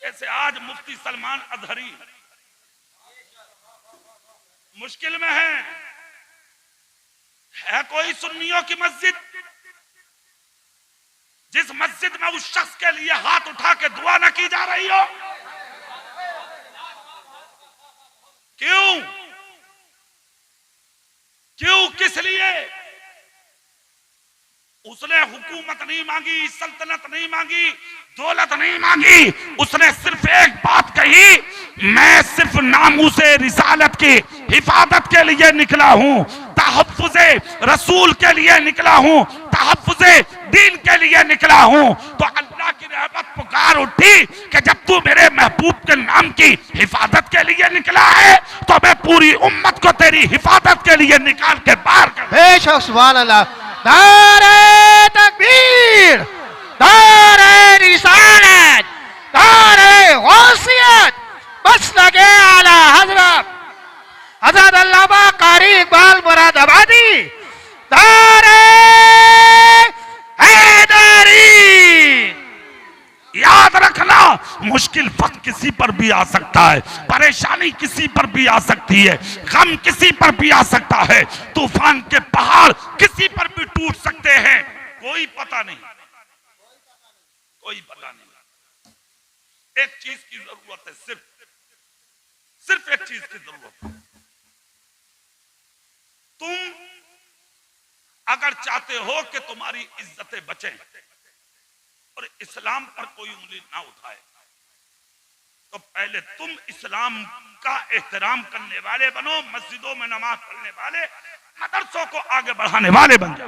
जैसे आज मुफ्ती सलमान अजहरी मुश्किल में है कोई सुन्नियों की मस्जिद जिस मस्जिद में उस शख्स के लिए हाथ उठा के दुआ न की जा रही हो? क्यों क्यों किस लिए? उसने हुकूमत नहीं मांगी, सल्तनत नहीं मांगी, दौलत नहीं मांगी, उसने सिर्फ एक बात कही, मैं सिर्फ नामूसे रिसालत की हिफाजत के लिए निकला हूं, तहफ्फुज़े रसूल के लिए निकला हूं, तहफ्फुज़े दीन के लिए निकला हूं। तो अल्लाह की रहमत पुकार उठी कि जब तू मेरे महबूब के नाम की हिफाजत के लिए निकला है तो मैं पूरी उम्मत को तेरी हिफाजत के लिए निकाल के बाहर कर। बेशक सुभान अल्लाह। नारे तकबीर, नारे रिसालत, नारे गौसियत, बस लगे आला हजरत हजरत अल्लामा कारी इकबाल मुरादाबादी, नारे हैदरी। याद रखना, मुश्किल वक्त किसी पर भी आ सकता है, परेशानी किसी पर भी आ सकती है, गम किसी पर भी आ सकता है, तूफान के पहाड़ किसी पर भी टूट सकते हैं, कोई पता नहीं, कोई पता नहीं। एक चीज की जरूरत है, सिर्फ एक चीज की जरूरत है। तुम अगर चाहते हो कि तुम्हारी इज्जतें बचें और इस्लाम पर कोई उंगली ना उठाए, तो पहले तुम इस्लाम का एहतराम करने वाले बनो, मस्जिदों में नमाज पढ़ने वाले, मदरसों को आगे बढ़ाने वाले बन जाओ।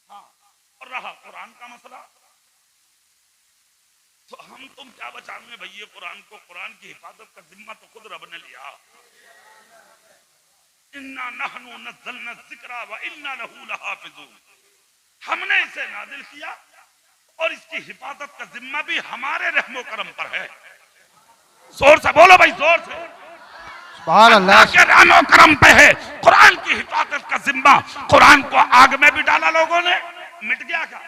हाँ, और रहा कुरान का मसला, तो हम तुम क्या बचाएंगे भैया कुरान को? कुरान की हिफाजत का जिम्मा तो खुद रब ने लिया। इन्ना नहनु नज़्ज़लना ज़िक्रा व इन्ना लहू लहाफ़िज़ून, हमने इसे नाजिल किया और इसकी हिफाजत का जिम्मा भी हमारे रहमो करम पर है। जोर से बोलो भाई, जोर से। सुभान अल्लाह के रहमो करम पे है कुरान की हिफाजत का जिम्मा। कुरान को आग में भी डाला लोगों ने, मिट गया क्या?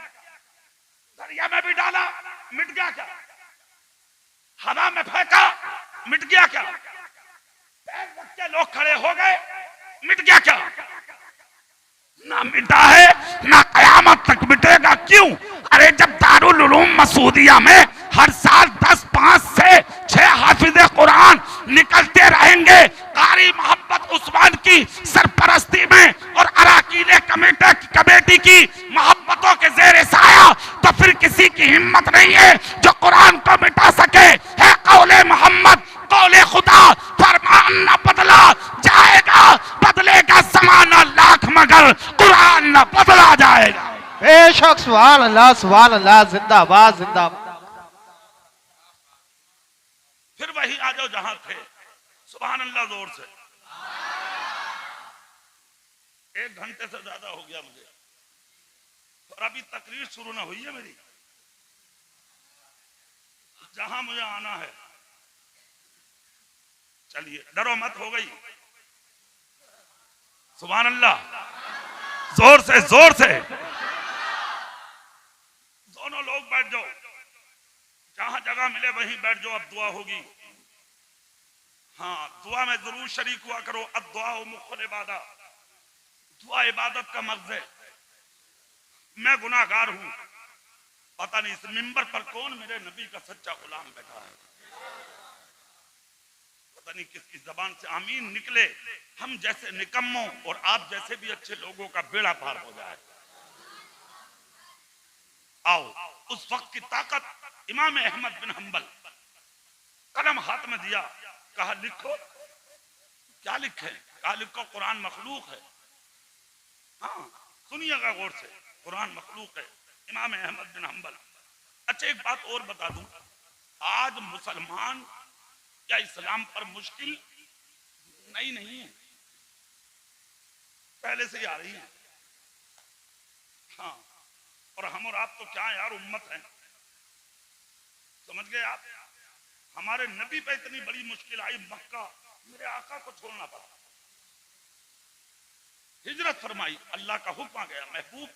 दरिया में भी डाला, मिट गया क्या? हवा में फेंका, मिट गया क्या? पैर रख के लोग खड़े हो गए, मिट गया क्या? ना मिटा है, ना कयामत तक मिटेगा। क्यों? अरे जब दारुल उलूम मसूदिया में हर साल 10, 5 से 6 हाफिज़े कुरान निकलते रहेंगे कारी मोहम्मद उस्मान की सरपरस्ती में और अराकीन कमेटी की मोहब्बतों के ज़ेरे साया, तो फिर किसी की हिम्मत नहीं है जो कुरान को मिटा सके। है कौले मोहम्मद, कौले खुदा, फरमान न बदला जाएगा, बदलेगा ज़माना लाख मगर कुरान न बदला जाएगा। बेशक सुभान अल्लाह, सुभान अल्लाह, जिंदाबाद जिंदाबाद। फिर वही आ जाओ जहां थे, सुभान अल्लाह जोर से। 1 घंटे से ज्यादा हो गया मुझे, और अभी तकरीर शुरू ना हुई है मेरी। जहां मुझे आना है, चलिए डरो मत, हो गई। सुभान अल्लाह, जोर से जोर से। दोनों लोग बैठ जाओ, जहां जगह मिले वहीं बैठ जाओ, अब दुआ होगी। हाँ, दुआ में जरूर शरीक हुआ करो। अद्दुआ मुख्फुल इबादा, दुआ इबादत का मर्ज है। मैं गुनाहगार हूं, पता नहीं इस मिंबर पर कौन मेरे नबी का सच्चा गुलाम बैठा है, पता नहीं किसकी जबान से आमीन निकले, हम जैसे निकम्मों और आप जैसे भी अच्छे लोगों का बेड़ा पार हो जाए। आओ, उस वक्त की ताकत। इमाम अहमद बिन हंबल, कलम हाथ में दिया, कहा लिखो। क्या लिखे? कहा लिखो कुरान मखलूक है। हाँ, सुनिएगा गौर से, कुरान मखलूक है। इमाम अहमद बिन हंबल। अच्छा, एक बात और बता दूं, आज मुसलमान या इस्लाम पर मुश्किल नहीं है, पहले से ही आ रही है। हाँ, और हम और आप तो क्या यार उम्मत है, समझ गए आप? हमारे नबी पे इतनी बड़ी मुश्किल आई, मक्का, मेरे आका को छोड़ना पड़ा, हिजरत फरमाई, अल्लाह का हुक्म आ गया, महबूब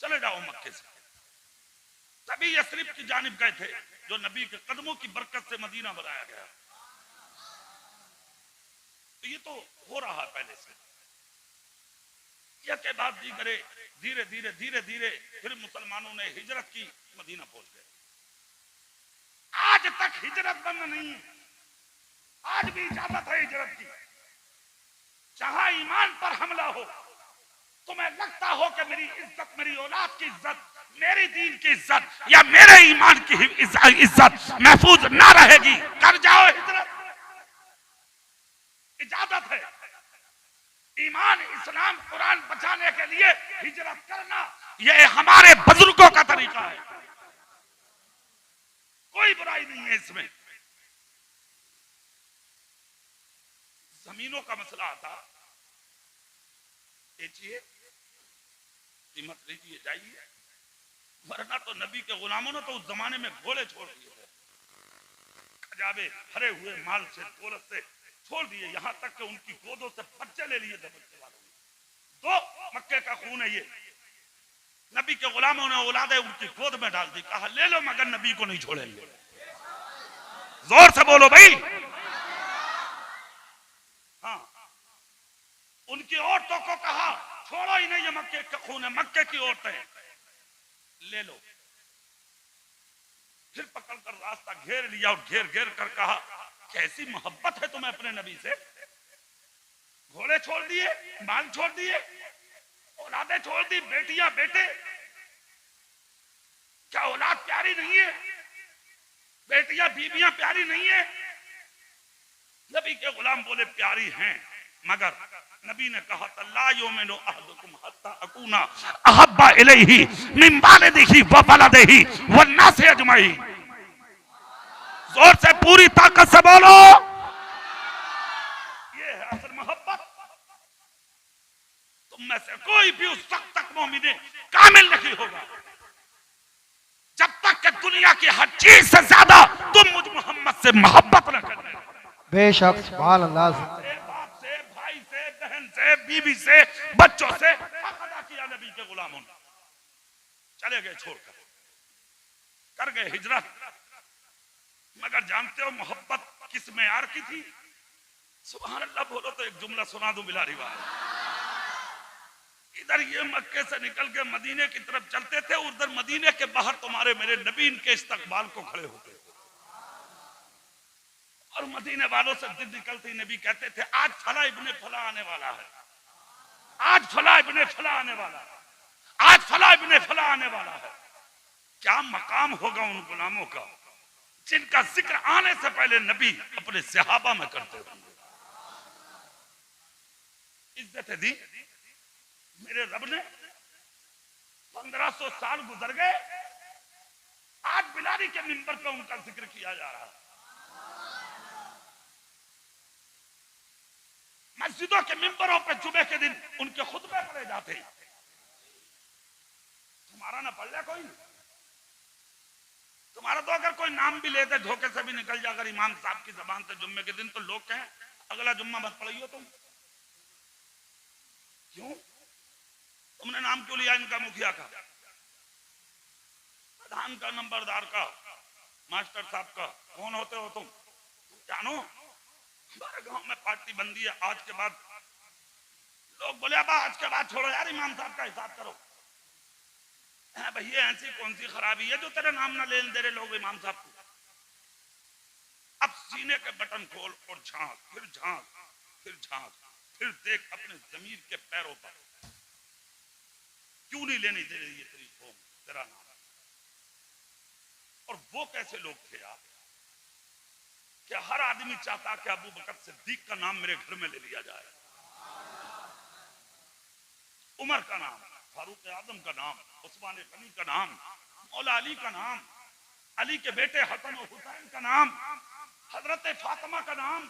चले जाओ मक्के से। तभी यस्रिब की जानिब गए थे, जो नबी के कदमों की बरकत से मदीना बनाया गया। तो ये तो हो रहा है पहले से। यह के बाद दीगरे धीरे धीरे धीरे धीरे फिर मुसलमानों ने हिजरत की, मदीना पहुंच गए। आज तक हिजरत बंद नहीं है, आज भी इजाजत है हिजरत की। जहां ईमान पर हमला हो, तुम्हें लगता हो कि मेरी इज्जत, मेरी औलाद की इज्जत, मेरी दीन की इज्जत या मेरे ईमान की इज्जत महफूज ना रहेगी, कर जाओ हिजरत, इजाजत है। ईमान, इस्लाम, कुरान बचाने के लिए हिजरत करना, यह हमारे बुजुर्गों का तरीका है, कोई बुराई नहीं है इसमें। जमीनों का मसला आता, बेचिए, कीमत लीजिए, जाइए, वरना तो नबी के गुलामों ने तो उस जमाने में घोड़े छोड़ दिए थे, खजाबे भरे हुए माल से, दौलत से छोड़ दिए, यहां तक कि उनकी गोदों से बच्चे ले लिए थे बच्चे वालों ने। तो मक्के का खून है ये, नबी के गुलामों ने औलादे उनकी गोद में डाल दी, कहा ले लो मगर नबी को नहीं छोड़ेंगे। जोर से बोलो भाई। हाँ, उनकी औरतों को कहा छोड़ो ही नहीं, ये मक्के का खून है, मक्के की औरतें ले लो। फिर पकड़कर रास्ता घेर लिया और घेर घेर कर कहा कैसी मोहब्बत है तुम्हें अपने नबी से, घोड़े छोड़ दिए, माल छोड़ दिए, औलादें छोड़ दी, बेटियां बेटे, क्या औलाद प्यारी नहीं है, बेटियां बीबियां प्यारी नहीं है? नबी के गुलाम बोले प्यारी हैं, मगर नबी ने कहा ला युमिनु अहदुकुम हत्ता अकूना अहब्बा इलैहि मिन वालिदिही व वलदिही वन्नास अजमईन। जोर से पूरी ताकत से बोलो, ये है असल मोहब्बत। तुम में से कोई भी उस वक्त तक मोमिन कामिल नहीं होगा जब तक कि दुनिया की हर चीज से ज्यादा तुम मुझ मोहम्मद से मोहब्बत न करने। बेशक, सुभान अल्लाह। बाप से, भाई से, बहन से, बीवी से, बच्चों से हक अदा किया नबी के गुलामों ने। चले गए छोड़कर, कर गए हिजरत, मगर जानते हो मोहब्बत किस मेयार की थी? सुभान अल्लाह बोलो तो एक जुमला सुना दूं बिलारी वाला। इधर ये मक्के से निकल के मदीने की तरफ चलते थे, उधर मदीने के बाहर तुम्हारे मेरे नबी इनके इस्तकबाल को खड़े होते थे, और मदीने वालों से दिन निकलते ही नबी कहते थे आज फला इब्ने फला आने वाला है, आज फला इब्ने फला आने वाला है, आज फला इब्ने फला आने वाला है। क्या मकाम होगा उन गुलामों का जिनका जिक्र आने से पहले नबी अपने सहाबा में करते थे। इज्जत दी मेरे रब ने, 1500 साल गुजर गए, आज बिलारी के मिंबर पे उनका जिक्र किया जा रहा है। मस्जिदों के मिंबरों पे जुमे के दिन उनके खुतबे पढ़े जाते। तुम्हारा ना पढ़ ले कोई, तुम्हारा तो अगर कोई नाम भी लेते धोखे से भी निकल जाए अगर इमाम साहब की जबान से जुम्मे के दिन, तो लोग कहें अगला जुम्मा मत पढ़ियो तुम। क्यों? तुमने नाम क्यों लिया इनका? मुखिया का, प्रधान का, नंबरदार का, मास्टर साहब का, कौन होते हो तुम? जानो हमारे गांव में पार्टी बंदी है, आज के बाद लोग बोले अब आज के बाद छोड़ो यार, इमाम साहब का हिसाब करो। भैया ऐसी कौन सी खराबी है जो तेरे नाम ना लेने दे रहे लोग इमाम साहब को? अब सीने के बटन खोल और झांक, फिर झांक, फिर झांक, फिर देख अपने जमीर के पैरों पर, क्यों नहीं लेने दे रही है तेरी कौम तेरा नाम? और वो कैसे लोग थे यार, क्या हर आदमी चाहता कि अबू बकर सिद्दीक का नाम मेरे घर में ले लिया जाए, उमर का नाम, फारूक आजम का नाम, उस्मान गनी का नाम, मौला अली का नाम, अली के बेटे हसन और हुसैन का नाम, हजरत फातिमा का नाम,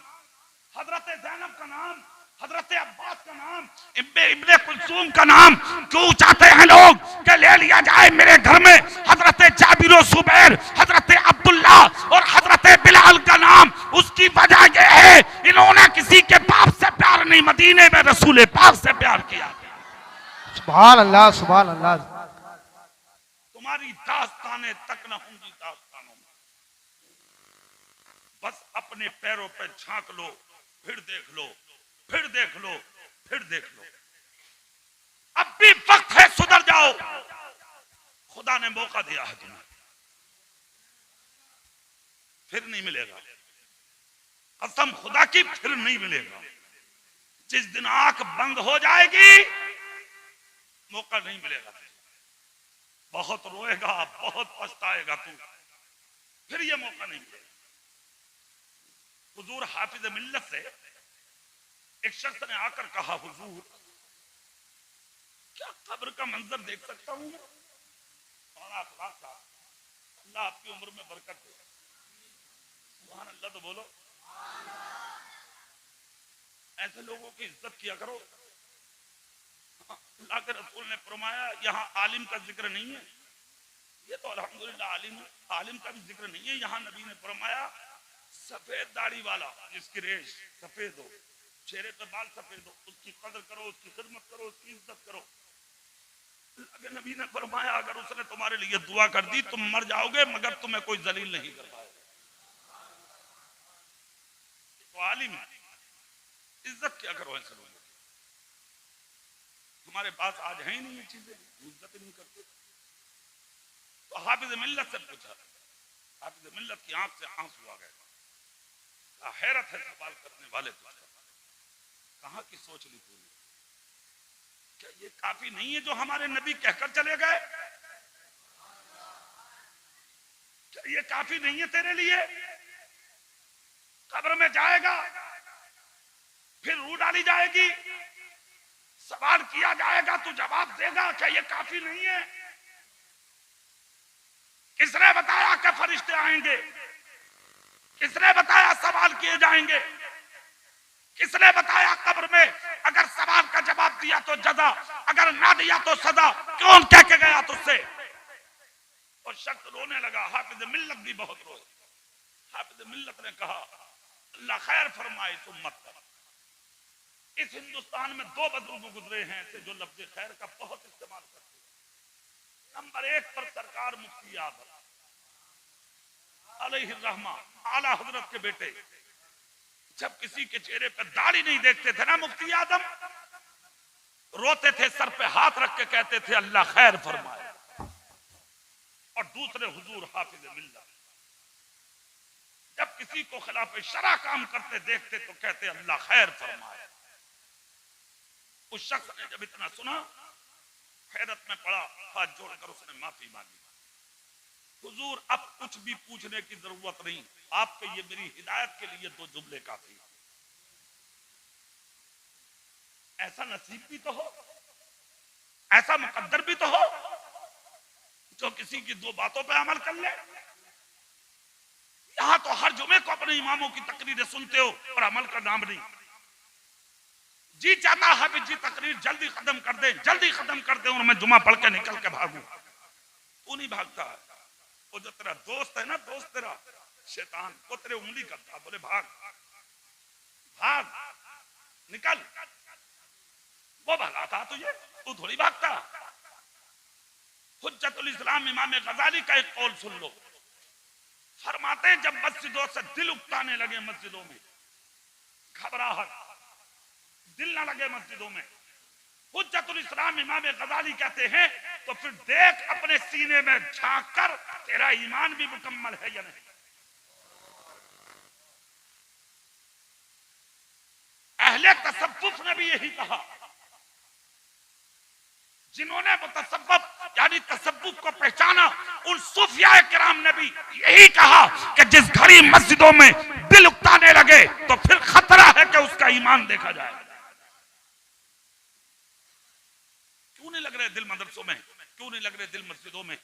हजरत जैनब का नाम, हजरत अब्बास का नाम, इब्ने कुलसूम का नाम क्यों चाहते हैं लोग कि ले लिया जाए मेरे घर में? हजरत जाबिर और जुबैर, हजरत अब्दुल्ला और हजरत बिलाल का नाम। उसकी वजह यह है इन्होंने किसी के बाप से प्यार नहीं, मदीने में रसूल पाक से प्यार किया। सुभान अल्लाह, सुभान अल्लाह। तुम्हारी दास्तानें तक न होंगी दास्तानों में, अपने पैरों पर झांक लो, फिर देख लो, फिर देख लो, फिर देख लो। अब भी वक्त है, सुधर जाओ। खुदा ने मौका दिया है तुम्हें, फिर नहीं मिलेगा। कसम खुदा की, फिर नहीं मिलेगा। जिस दिन आंख बंद हो जाएगी मौका नहीं मिलेगा। बहुत रोएगा, बहुत पछताएगा तू, फिर ये मौका नहीं मिलेगा। हुजूर हाफिज मिल्लत से एक शख्स ने आकर कहा, हुजूर क्या कब्र का मंजर देख सकता हूं? बड़ा अखलाक था। अल्लाह आपकी उम्र में बरकत दे। सुभान अल्लाह तो बोलो। ऐसे लोगों की इज्जत किया करो। अल्लाह के रसूल ने फरमाया, यहाँ आलिम का जिक्र नहीं है। ये तो अल्हम्दुलिल्लाह आलिम है, आलिम का भी जिक्र नहीं है। यहाँ नबी ने फरमाया, सफेद दाढ़ी वाला जिसकी रेश सफेद हो, चेहरे पे बाल सफेद हो, उसकी कदर करो, उसकी खिदमत करो, उसकी इज्जत करो। अल्लाह के नबी ने फरमाया, अगर उसने तुम्हारे लिए दुआ कर दी तुम मर जाओगे मगर तुम्हें कोई जलील नहीं कर पाएगा। तो आलिम है, इज्जत क्या करो ऐसे लोगों की। हमारे पास आज है ही नहीं ये चीजें, इज्जत ही नहीं करते। तो हाफिज मिल्लत से पूछा, हाफिज मिल्लत की आंख से आंसू आ गए। हैरत है सवाल करने वाले तुझको, कहां की सोच ली तूने? क्या ये काफी नहीं है जो हमारे नबी कहकर चले गए? क्या ये काफी नहीं है तेरे लिए? कब्र में जाएगा, फिर रूह डाली जाएगी, सवाल किया जाएगा, तू जवाब देगा। क्या ये काफी नहीं है? किसने बताया कि फरिश्ते आएंगे? किसने बताया सवाल किए जाएंगे? किसने बताया कब्र में अगर सवाल का जवाब दिया तो जजा, अगर ना दिया तो सजा? कौन कह के गया तुझसे? और शख्स रोने लगा। हाफिज मिल्लत भी बहुत रोए। हाफिज मिल्लत ने कहा, अल्लाह खैर फरमाए तुम मत कर। इस हिंदुस्तान में दो बुजुर्ग गुजरे हैं ऐसे जो लफ्ज खैर का बहुत इस्तेमाल करते हैं। नंबर 1 पर सरकार मुफ्ती आजम अलैहिर्रहमा, आला हजरत के बेटे, जब किसी के चेहरे पर दाढ़ी नहीं देखते थे ना मुफ्ती आजम, रोते थे, सर पे हाथ रख के कहते थे अल्लाह खैर फरमाए। और दूसरे हुजूर हाफिज मिल्लत, जब किसी को खिलाफ शरा काम करते देखते तो कहते अल्लाह खैर फरमाए। उस शख्स ने जब इतना सुना, हैरत में पड़ा, हाथ जोड़कर उसने माफी मांगी। हुजूर अब कुछ भी पूछने की जरूरत नहीं, आपके ये मेरी हिदायत के लिए 2 जुमले काफी। ऐसा नसीब भी तो हो, ऐसा मुकद्दर भी तो हो जो किसी की 2 बातों पे अमल कर ले। यहां तो हर जुमे को अपने इमामों की तकरीरें सुनते हो और अमल का नाम नहीं। जी चाहता है कि जी तकरीर जल्दी खत्म कर दे, जल्दी खत्म कर दे और मैं जुमा पढ़ के निकल के भागू। तू नहीं भागता है। वो जो तेरा दोस्त है ना, दोस्त तेरा शैतान, वो तेरे उंगली करता, बोले भाग भाग निकल। वो भगाता तुझे, तू थोड़ी भागता। हुज्जतुल इस्लाम इमाम गजाली का एक कौल सुन लो। फरमाते हैं जब मस्जिदों से दिल उकताने लगे, मस्जिदों में घबराहट, दिल ना लगे मस्जिदों में, हुज्जतुल इस्लाम इमाम गजाली कहते हैं तो फिर देख अपने सीने में झांक कर तेरा ईमान भी मुकम्मल है या नहीं। अहले तसव्वुफ ने भी यही कहा, जिन्होंने तसव्वुफ यानी तसव्वुफ को पहचाना, उन सूफिया किराम ने भी यही कहा कि जिस घड़ी मस्जिदों में दिल उकताने लगे तो फिर खतरा है कि उसका ईमान देखा जाए। क्यों नहीं लग रहे दिल मदरसों में? क्यों नहीं लग रहे दिल मस्जिदों में?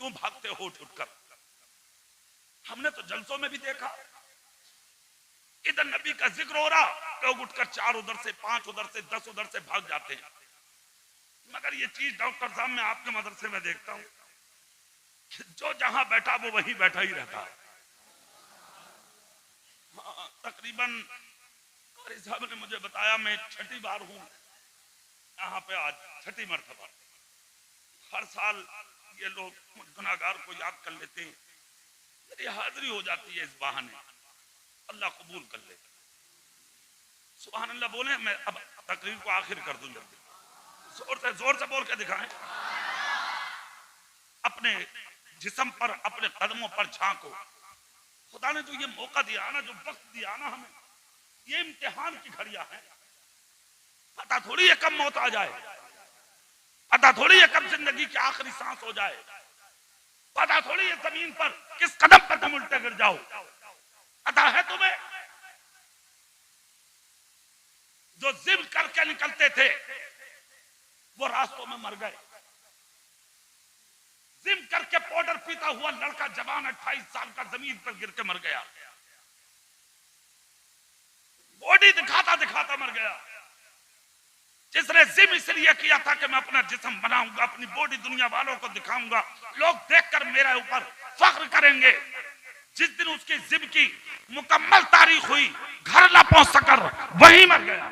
क्यों भागते हो उठ उठकर? हमने तो जलसों में भी देखा, इधर नबी का जिक्र हो रहा, लोग उठकर 4 उधर से, 5 उधर से, 10 उधर से भाग जाते हैं। मगर ये चीज डॉक्टर साहब मैं आपके मदरसे में देखता हूं, जो जहां बैठा वो वहीं बैठा ही रहता है। तकरीबन कारी साहब ने मुझे बताया, मैं 6ठी बार हूं यहाँ पे, आज 6ठी मरतबा। हर साल ये लोग गुनाहगार को याद कर लेते हैं, मेरी हाजिरी हो जाती है इस बहाने। अल्लाह कबूल कर ले। सुभान अल्लाह बोले। मैं अब तकरीर को आखिर कर दूं जल्दी, जोर से बोल के दिखाएं। अपने जिस्म पर, अपने कदमों पर झांको। खुदा ने जो ये मौका दिया ना, जो वक्त दिया ना हमें, ये इम्तिहान की घड़ियां हैं। पता थोड़ी है कब मौत आ जाए, पता थोड़ी है कब जिंदगी की आखिरी सांस हो जाए, पता थोड़ी है जमीन पर किस कदम पर तुम उल्टे गिर जाओ। पता है तुम्हें? जो जिद करके निकलते थे वो रास्तों में मर गए। जिम करके पाउडर पीता हुआ लड़का जवान 28 साल का जमीन पर गिर के मर गया। बॉडी दिखाता दिखाता मर गया। जिसने जिम इसलिए किया था कि मैं अपना जिस्म बनाऊंगा, अपनी बॉडी दुनिया वालों को दिखाऊंगा, लोग देखकर मेरे ऊपर फख्र करेंगे। जिस दिन उसकी जिम की मुकम्मल तारीख हुई, घर ना पहुंच सकर वहीं मर गया।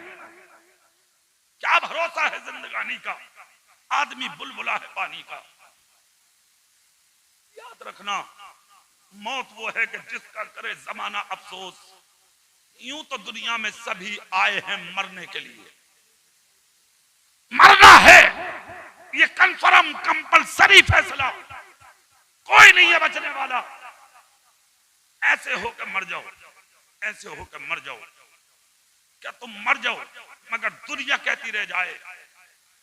क्या भरोसा है जिंदगानी का, आदमी बुलबुला है पानी का। याद रखना, मौत वो है कि जिसका करे जमाना अफसोस। यूं तो दुनिया में सभी आए हैं मरने के लिए, मरना है ये कंफर्म कंपलसरी फैसला, कोई नहीं है बचने वाला। ऐसे होकर मर जाओ, ऐसे होकर मर जाओ। क्या तुम मर जाओ मगर दुनिया कहती रह जाए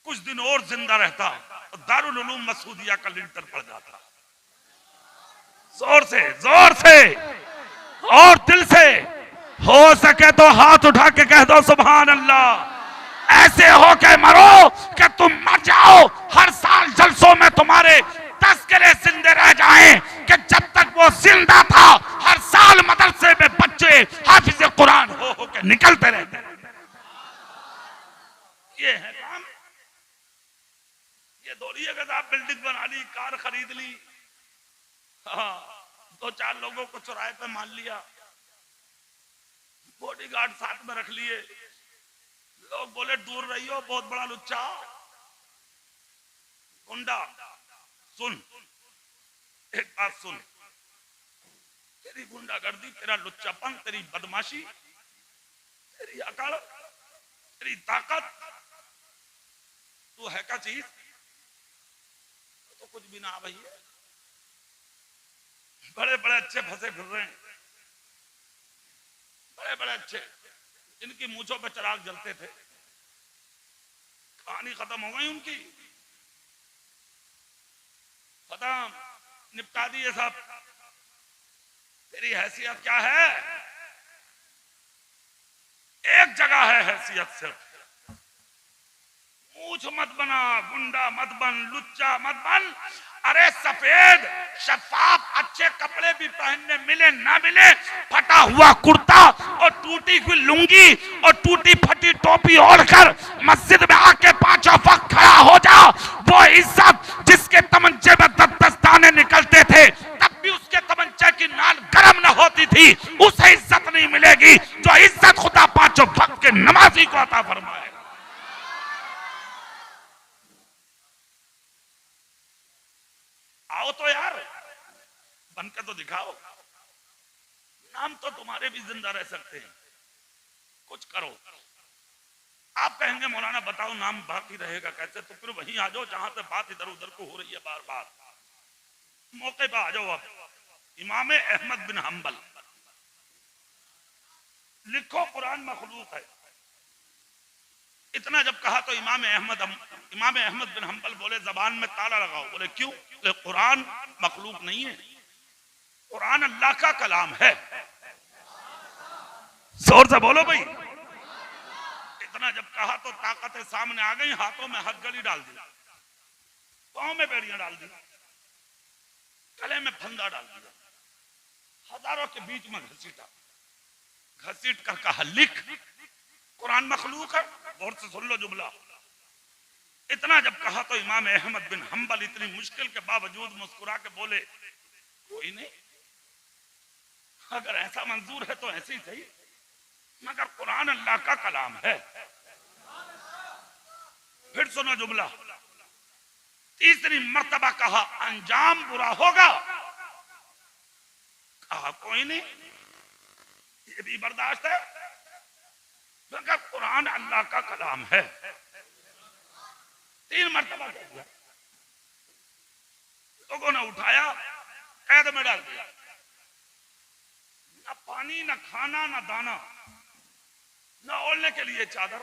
कुछ दिन और जिंदा रहता तो दारुल उलूम मसूदिया का लिंटर पड़ जाता। जोर से और दिल से हो सके तो हाथ उठा के कह दो सुभान अल्लाह। ऐसे हो के मरो कि तुम मर जाओ, हर साल जलसों में तुम्हारे तस्करे जिंदे रह जाएं कि जब तक वो जिंदा था हर साल मदरसे में बच्चे हाफिज कुरान हो के निकलते रहते। ये है काम। ये दौड़ी है कि आप बिल्डिंग बना ली, कार खरीद ली, हाँ, 2-4 लोगों को चौराहे पे मान लिया, बॉडीगार्ड साथ में रख लिए, लोग बोले दूर रहियो बहुत बड़ा लुच्चा गुंडा। सुन एक बात सुन, तेरी गुंडागर्दी, तेरा लुच्चापन, तेरी बदमाशी, तेरी अकड़, तेरी ताकत, तू है क्या चीज? तो कुछ भी ना भैया। बड़े बड़े अच्छे फंसे फिर रहे हैं, बड़े बड़े अच्छे, इनकी मूंछों पे चिराग जलते थे, कहानी खत्म हो गई उनकी, खत्म, निपटा दिए सब। तेरी हैसियत क्या है? एक जगह है हैसियत, सिर्फ मूछ मत बना, गुंडा मत बन, लुच्चा मत बन। अरे सफेद शफाफ अच्छे कपड़े भी पहनने मिले ना मिले, फटा हुआ कुर्ता और टूटी हुई लुंगी और टूटी फटी टोपी ओढ़कर मस्जिद में आके 5 वक्त खड़ा हो जा। वो इज्जत जिसके तमंचे में 10-10 दाने निकलते थे तब भी उसके तमंचे की नाल गर्म न होती थी, उसे इज्जत नहीं मिलेगी जो इज्जत खुदा 5 वक्त के नमाजी को अता फरमाए। आओ तो यार, बन के तो दिखाओ। नाम तो तुम्हारे भी जिंदा रह सकते हैं, कुछ करो। आप कहेंगे मौलाना बताओ नाम बाकी रहेगा कैसे? तो फिर वहीं आ जाओ जहां से बात इधर उधर को हो रही है बार बार। मौके पर आ जाओ। अब इमाम अहमद बिन हंबल, लिखो कुरान मखलूक है। इतना जब कहा तो इमाम अहमद बिन हंबल बोले जबान में ताला लगाओ। बोले क्यों? कुरान मखलूक नहीं है, कुरान अल्लाह का कलाम है। जोर से बोलो भाई। इतना जब कहा तो ताकतें सामने आ गई, हाथों में हथकड़ी डाल दी, पांव में बेड़ियां डाल दी, गले में फंदा डाल दिया, हजारों के बीच में घसीटा, घसीट कर कहा लिख कुरान मखलूक है। गौर से सुन लो जुमला। इतना जब कहा तो इमाम अहमद बिन हंबल इतनी मुश्किल के बावजूद मुस्कुरा के बोले कोई नहीं, अगर ऐसा मंजूर है तो ऐसे ही सही, मगर कुरान अल्लाह का कलाम है। फिर सुनो जुमला। तीसरी मर्तबा कहा अंजाम बुरा होगा। कहा कोई नहीं, ये भी बर्दाश्त है? मगर कुरान अल्लाह का कलाम है। 3 मरतबा कह दिया, लोगों ने उठाया, कैद में डाल दिया। न पानी, न खाना, न दाना, न ओढ़ने के लिए चादर,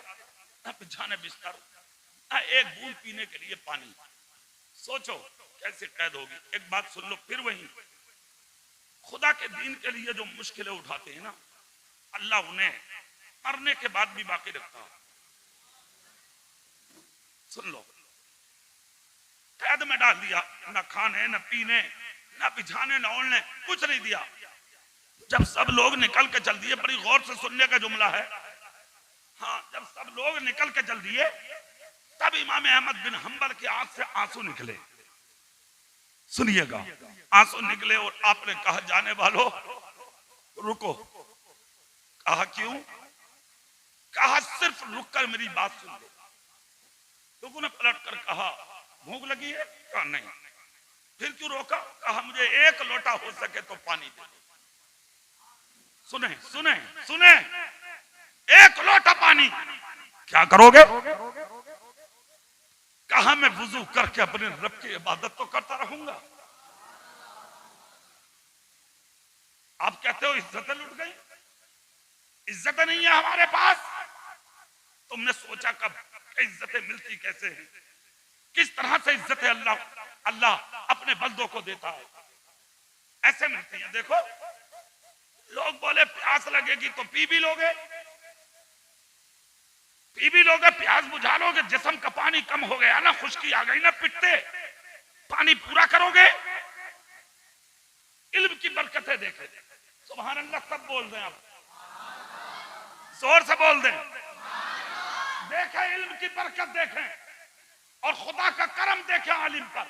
न बिछाने बिस्तर, न एक बूंद पीने के लिए पानी। सोचो कैसे कैद होगी। एक बात सुन लो, फिर वही खुदा के दीन के लिए जो मुश्किलें उठाते हैं ना, अल्लाह उन्हें मरने के बाद भी बाकी रखता है। सुन लो, कैद में डाल दिया, न खाने, न पीने, न बिछाने, न ओढ़ने, कुछ नहीं दिया। जब सब लोग निकल के चल दिए, बड़ी गौर से सुनने का जुमला है, हाँ, जब सब लोग निकल के चल दिए, तब इमाम अहमद बिन हंबल की आंख से आंसू निकले। सुनिएगा, आंसू निकले और आपने कहा, जाने वालों रुको। कहा क्यों? कहा सिर्फ रुककर मेरी बात सुन लो। लोगों ने पलट कर कहा, भूख लगी है? कहा नहीं। फिर क्यों रोका? कहा मुझे एक लोटा हो सके तो पानी दे। सुने सुने सुने, एक लोटा पानी, क्या करोगे? कहा मैं वुजू करके अपने रब की इबादत तो करता रहूंगा। आप कहते हो इज्जतें लुट गई, इज्जतें नहीं है हमारे पास। तुमने सोचा कब इज्जतें मिलती कैसे हैं? किस तरह से इज्जतें अल्लाह अपने बंदों को देता है, ऐसे मिलती हैं। देखो, लोग बोले प्यास लगेगी तो पी भी लोगे, प्यास बुझा लोगे। जिस्म का पानी कम हो गया ना, खुश्की आ गई ना, पिटते, पानी पूरा करोगे। इल्म की बरकतें देखे, सुभान अल्लाह, सब बोल दें, आप जोर से बोल दें। देखें इल्म की बरकत, देखें और खुदा का करम देखें आलिम पर,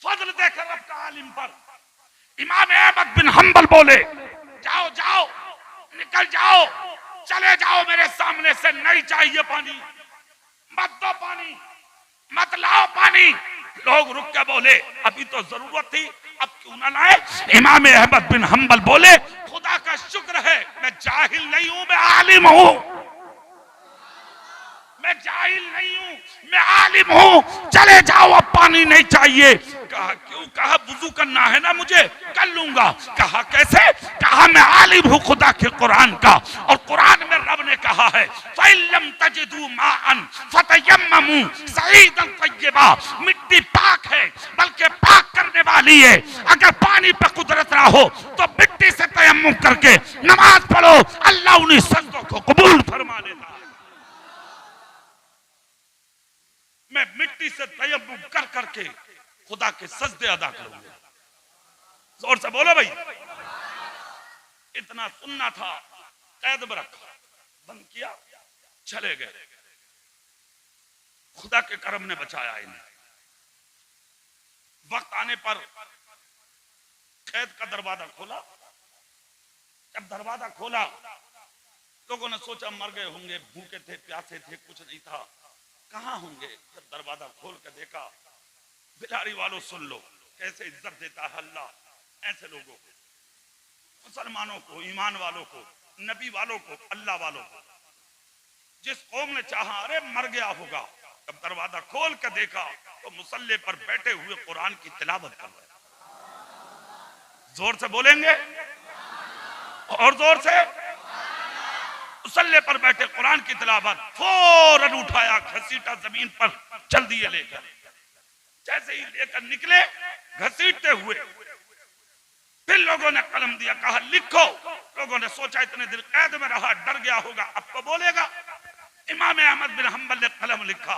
फजल देखें रब का आलिम पर। इमाम अहमद बिन हंबल बोले, जाओ जाओ, निकल जाओ, चले जाओ मेरे सामने से, नहीं चाहिए पानी, मत दो पानी, मत लाओ पानी। लोग रुक के बोले, अभी तो जरूरत थी, अब क्यों ना लाए? इमाम अहमद बिन हंबल बोले, खुदा का शुक्र है मैं जाहिल नहीं हूं, मैं आलिम हूं। मैं जाहिल नहीं हूं, मैं आलिम हूं, चले जाओ, अब पानी नहीं चाहिए। कहा क्यों? कहा वुजू करना है ना मुझे, कर लूंगा। कहा कैसे? कहा मैं आलिम हूं खुदा के कुरान का, और कुरान में रब ने कहा है, फइल्लम तजिदू माअन फतयम्ममू सईदन तय्यबा, मिट्टी पाक है बल्कि पाक करने वाली है। अगर पानी पे कुदरत ना हो तो मिट्टी से तयम्मुम करके नमाज पढ़ो, अल्लाह उन्हीं सजदों को कबूल फरमा लेता है। मैं मिट्टी से तयम्मुम कर करके खुदा के सजदे अदा करूंगा। जोर से बोलो भाई। इतना सुनना था, कैद में रखा, बंद किया, चले गए। खुदा के करम ने बचाया इन्हें। वक्त आने पर कैद का दरवाजा खोला। जब दरवाजा खोला, लोगों ने सोचा मर गए होंगे, भूखे थे, प्यासे थे, कुछ नहीं था, कहां होंगे। जब दरवाजा खोल कर देखा, बिलारी वालों सुन लो कैसे इज्जत देता है अल्लाह ऐसे लोगों को, मुसलमानों को, ईमान वालों को, नबी वालों को, अल्लाह वालों को। जिस कौम ने चाहा अरे मर गया होगा, जब दरवाजा खोल कर देखा तो मुसल्ले पर बैठे हुए कुरान की तिलावत कर रहे। जोर से बोलेंगे और जोर से। मुसल्ले पर बैठे कुरान की तिलावत, फौरन उठाया, घसीटा, जमीन पर चल दिए लेकर। जैसे ही लेकर निकले, घसीटते हुए फिर लोगों ने कलम दिया, कहा लिखो। लोगों ने सोचा इतने दिन कैद में रहा, डर गया होगा, अब तो बोलेगा। इमाम अहमद बिन हंबल ने कलम लिखा,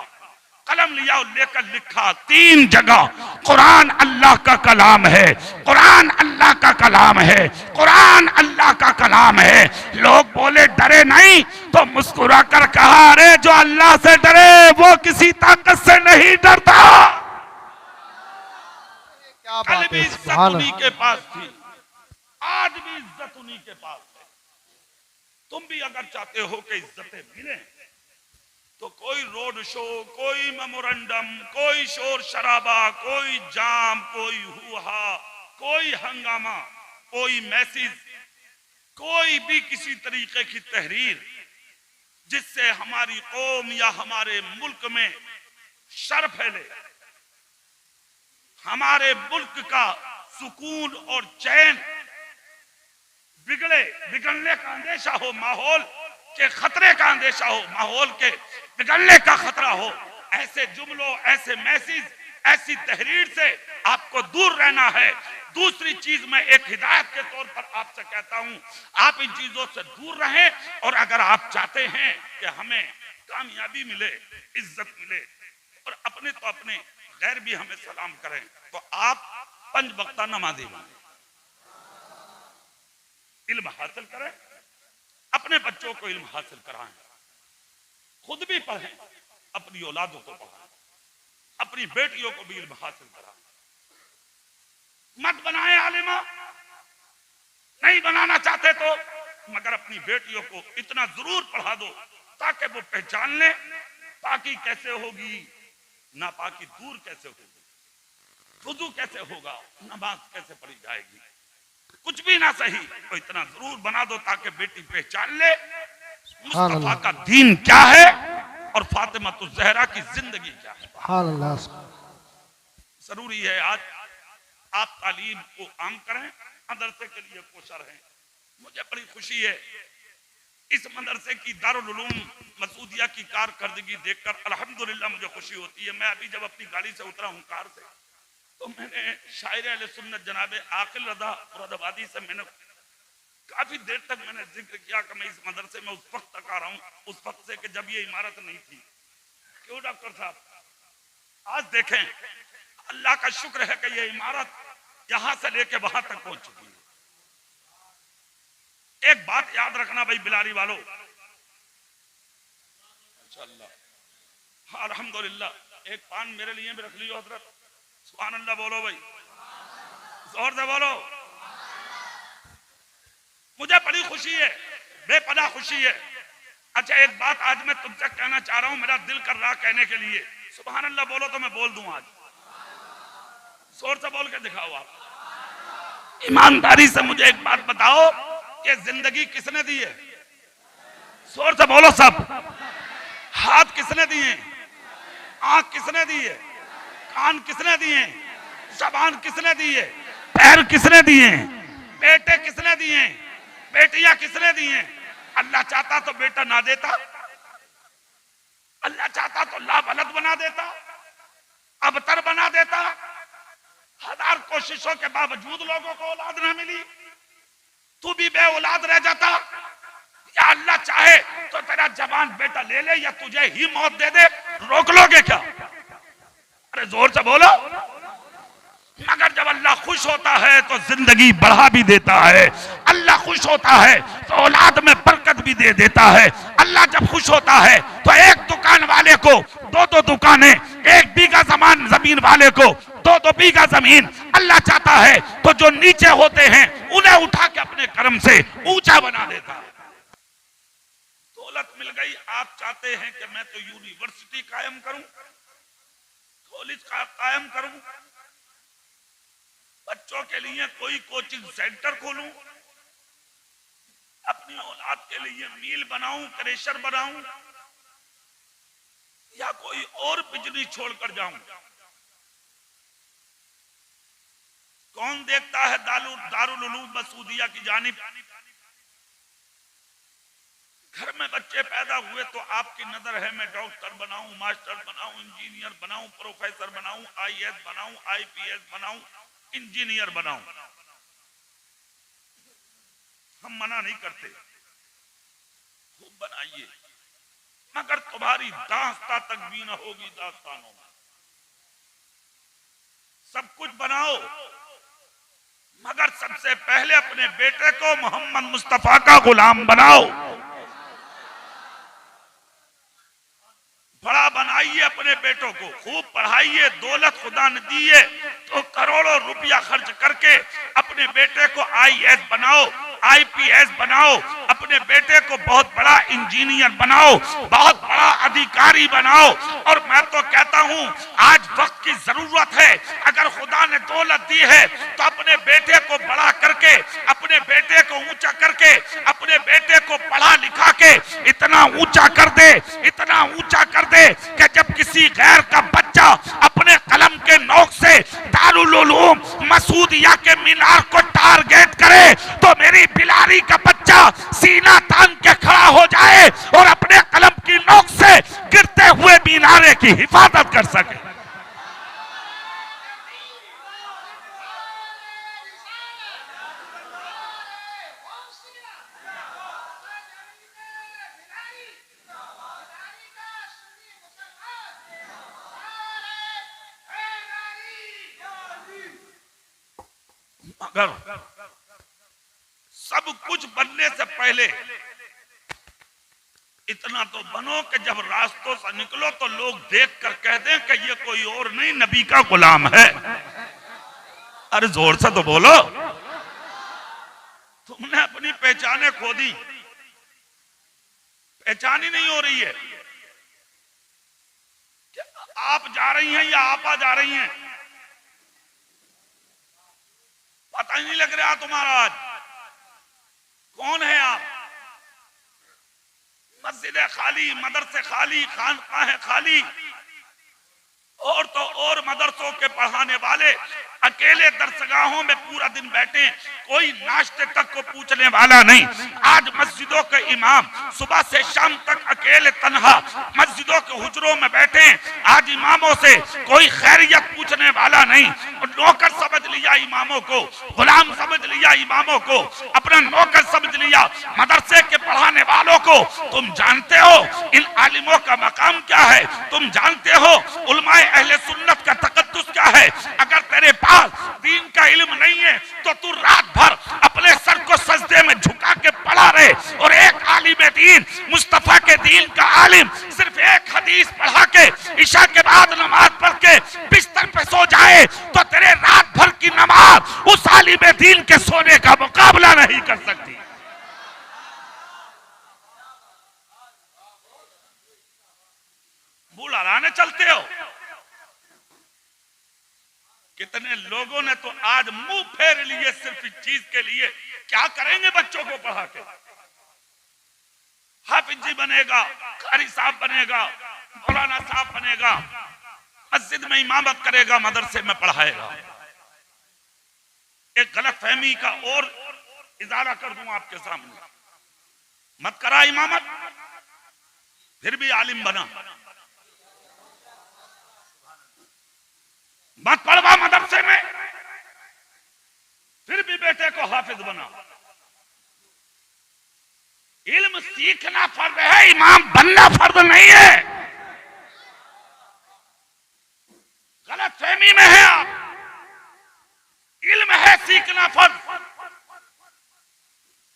कलम लिया और लेकर लिखा 3 जगह, कुरान अल्लाह का कलाम है, कुरान अल्लाह का कलाम है, कुरान अल्लाह का कलाम है। लोग बोले डरे नहीं, तो मुस्कुरा कर कहा, अरे जो अल्लाह से डरे वो किसी ताकत से नहीं डरता। कल भी इज्जत उन्हीं के पास थी, आज भी इज्जत उन्हीं के पास है। तुम भी अगर चाहते हो कि इज्जतें मिले, तो कोई रोड शो, कोई मेमोरेंडम, कोई शोर शराबा, कोई जाम, कोई हुहा, कोई हंगामा, कोई मैसेज कोई भी किसी तरीके की तहरीर जिससे हमारी कौम या हमारे मुल्क में शर फैले, हमारे मुल्क का सुकून और चैन बिगड़ने का अंदेशा हो, माहौल के खतरे का अंदेशा हो, माहौल के बिगड़ने का खतरा हो, ऐसे जुमलों, ऐसे मैसेज, ऐसी तहरीर से आपको दूर रहना है। दूसरी चीज मैं एक हिदायत के तौर पर आपसे कहता हूं, आप इन चीजों से दूर रहें। और अगर आप चाहते हैं कि हमें कामयाबी मिले, इज्जत मिले और अपने तो अपने गैर भी हमें सलाम करें, तो आप 5 वक्ता नमाज़ी बनें, इल्म हासिल करें, अपने बच्चों को इल्म हासिल कराएं, खुद भी पढ़ें, अपनी औलादों को पढ़ाएं, अपनी बेटियों को भी इल्म हासिल कराएं। मत बनाए आलिमा, नहीं बनाना चाहते तो, मगर अपनी बेटियों को इतना जरूर पढ़ा दो ताकि वो पहचान ले पाकी कैसे होगी, नापाकी दूर कैसे होगी, वुजू कैसे होगा, नमाज कैसे पढ़ी जाएगी। कुछ भी ना सही तो इतना जरूर बना दो ताकि बेटी पहचान ले मुस्तफा का दीन क्या है और फातिमा तो जहरा की जिंदगी क्या है। जरूरी है आज आप तालीम को आम करें, मदरसे के लिए कोशर हैं। मुझे बड़ी खुशी है इस मदरसे की दारुल उलूम मसूदिया की कारकर्दगी देखकर, अल्हम्दुलिल्लाह मुझे खुशी होती है। मैं अभी जब अपनी गाड़ी से उतरा हूं कार से, तो मैंने शायर अहले सुन्नत जनाबे आकिल रज़ा मुरादाबादी से मैंने काफी देर तक मैंने जिक्र किया कि मैं इस मदरसे में उस वक्त तक आ रहा हूं, उस वक्त से कि जब ये इमारत नहीं थी। क्यों डॉक्टर साहब, आज देखें अल्लाह का शुक्र है कि ये इमारत यहां से लेके वहां तक पहुंच चुकी है। एक बात याद रखना भाई बिलारी वालों, हाँ अल्हम्दुलिल्लाह, एक पान मेरे लिए भी रख लियो हजरत, सुभान अल्लाह बोलो भाई, जोर से बोलो। मुझे बड़ी खुशी है, बेपनाह खुशी है। अच्छा एक बात आज मैं तुमसे कहना चाह रहा हूं, मेरा दिल कर रहा कहने के लिए, सुभान अल्लाह बोलो तो मैं बोल दूं। आज जोर से बोल के दिखाओ आप। ईमानदारी से मुझे एक बात बताओ कि जिंदगी किसने दी है? जोर से बोलो सब। हाथ किसने दिए? आंख किसने दी है? कान किसने दिए? जबान किसने दी है? पैर किसने दिए? बेटे किसने दिए? बेटियां किसने दिए? अल्लाह चाहता तो बेटा ना देता, अल्लाह चाहता तो लाबलद बना देता, अबतर बना देता। हजार कोशिशों के बावजूद लोगों को औलाद ना मिली, तू भी बे औलाद रह जाता। या अल्लाह चाहे तो तेरा जवान बेटा ले ले या तुझे ही मौत दे दे, रोक लोगे क्या? अरे जोर से बोलो। मगर जब अल्लाह खुश होता है तो जिंदगी बढ़ा भी देता है, अल्लाह खुश होता है तो औलाद में बरकत भी दे देता है। अल्लाह जब खुश होता है तो एक दुकान वाले को 2-2 दुकानें, 1 बीघा जमीन वाले को 2-2 बीघा जमीन, अल्लाह चाहता है तो जो नीचे होते हैं उन्हें उठा के अपने कर्म से ऊंचा बना देता है। दौलत मिल गई, आप चाहते हैं कि मैं तो यूनिवर्सिटी कायम करूं, कॉलेज का कायम करूं, बच्चों के लिए कोई कोचिंग सेंटर खोलूं, अपनी औलाद के लिए मील बनाऊं, क्रेशर बनाऊं, या कोई और बिजनेस छोड़कर जाऊं। कौन देखता है दारुल उलूम मसूदिया की जानिब? घर में बच्चे पैदा हुए तो आपकी नजर है मैं डॉक्टर बनाऊं, मास्टर बनाऊं, इंजीनियर बनाऊं, प्रोफेसर बनाऊं, आईएएस बनाऊं, आईपीएस बनाऊं, इंजीनियर बनाऊं। हम मना नहीं करते, खूब बनाइए, मगर तुम्हारी दास्तां तक भी ना होगी दास्तानों में। सब कुछ बनाओ, मगर सबसे पहले अपने बेटे को मोहम्मद मुस्तफा का गुलाम बनाओ। बड़ा बनाइए अपने बेटों को, खूब पढ़ाइए। दौलत खुदा ने दी है तो करोड़ों रुपया खर्च करके अपने बेटे को आईएएस बनाओ, आईपीएस बनाओ, अपने अपने बेटे को बहुत बड़ा इंजीनियर बनाओ, बहुत बड़ा अधिकारी बनाओ। और मैं तो कहता हूं आज वक्त की जरूरत है। अगर खुदा ने दौलत दी है तो अपने बेटे को बड़ा करके, अपने बेटे को ऊंचा करके, अपने बेटे को पढ़ा लिखा के इतना ऊंचा कर दे, इतना ऊंचा कर दे कि जब किसी गैर का बच्चा अपने कलम के नोक से दारुल उलूम मसूदिया के मीनार को टारगेट करे तो मेरी बिलारी का बच्चा सीना तान के खड़ा हो जाए और अपने कलम की नोक से गिरते हुए मीनारे की हिफाजत कर सके। मगर सब कुछ बनने से पहले इतना तो बनो कि जब रास्तों से निकलो तो लोग देख कर कह दें कि ये कोई और नहीं नबी का गुलाम है। अरे जोर से तो बोलो। तुमने अपनी पहचाने खो दी, पहचान ही नहीं हो रही है। आप जा रही हैं या आपा जा रही हैं, पता ही नहीं लग रहा तुम्हारा। आज कौन है आप? मस्जिद खाली, मदरसे खाली, खानकाहें खाली, और तो और मदरसों के पढ़ाने वाले अकेले दरसगाहों में पूरा दिन बैठे, कोई नाश्ते तक को पूछने वाला नहीं। आज मस्जिदों के इमाम सुबह से शाम तक अकेले तन्हा मस्जिदों के हुजरों में बैठे। आज इमामों से कोई खैरियत पूछने वाला नहीं। नौकर समझ लिया इमामों को, गुलाम समझ लिया इमामों को, अपना नौकर समझ लिया मदरसे के पढ़ाने वालों को। तुम जानते हो इन आलिमों का मकाम क्या है? तुम जानते हो उलमाए अहले सुन्नत का तकद्दुस क्या है? अगर तेरे पास दीन का इल्म नहीं है तो तू रात भर अपने सर को सजदे में झुका के पढ़ा रहे। और एक आलिम दीन, मुस्तफा के दीन का आलिम, सिर्फ एक हदीस पढ़ा के इशा के बाद नमाज पढ़ के बिस्तर पे सो जाए तो तेरे रात भर की नमाज उस आलिम दीन के सोने का मुकाबला नहीं कर सकती। बुला लाने चलते हो। कितने लोगों ने तो आज मुंह फेर लिए सिर्फ इस चीज के लिए, क्या करेंगे बच्चों को पढ़ा के? हाफिज जी बनेगा, कारी साहब बनेगा, मौलाना साहब बनेगा, मस्जिद में इमामत करेगा, मदरसे में पढ़ाएगा। एक गलत फहमी का और इजारा कर दूं आपके सामने, मत करा इमामत फिर भी आलिम बना, मत पढ़वा मदरसे में फिर भी बेटे को हाफिज बना। इल्म सीखना फर्ज है, इमाम बनना फर्ज नहीं है। गलत फहमी में है आप। इल्म है सीखना फर्ज।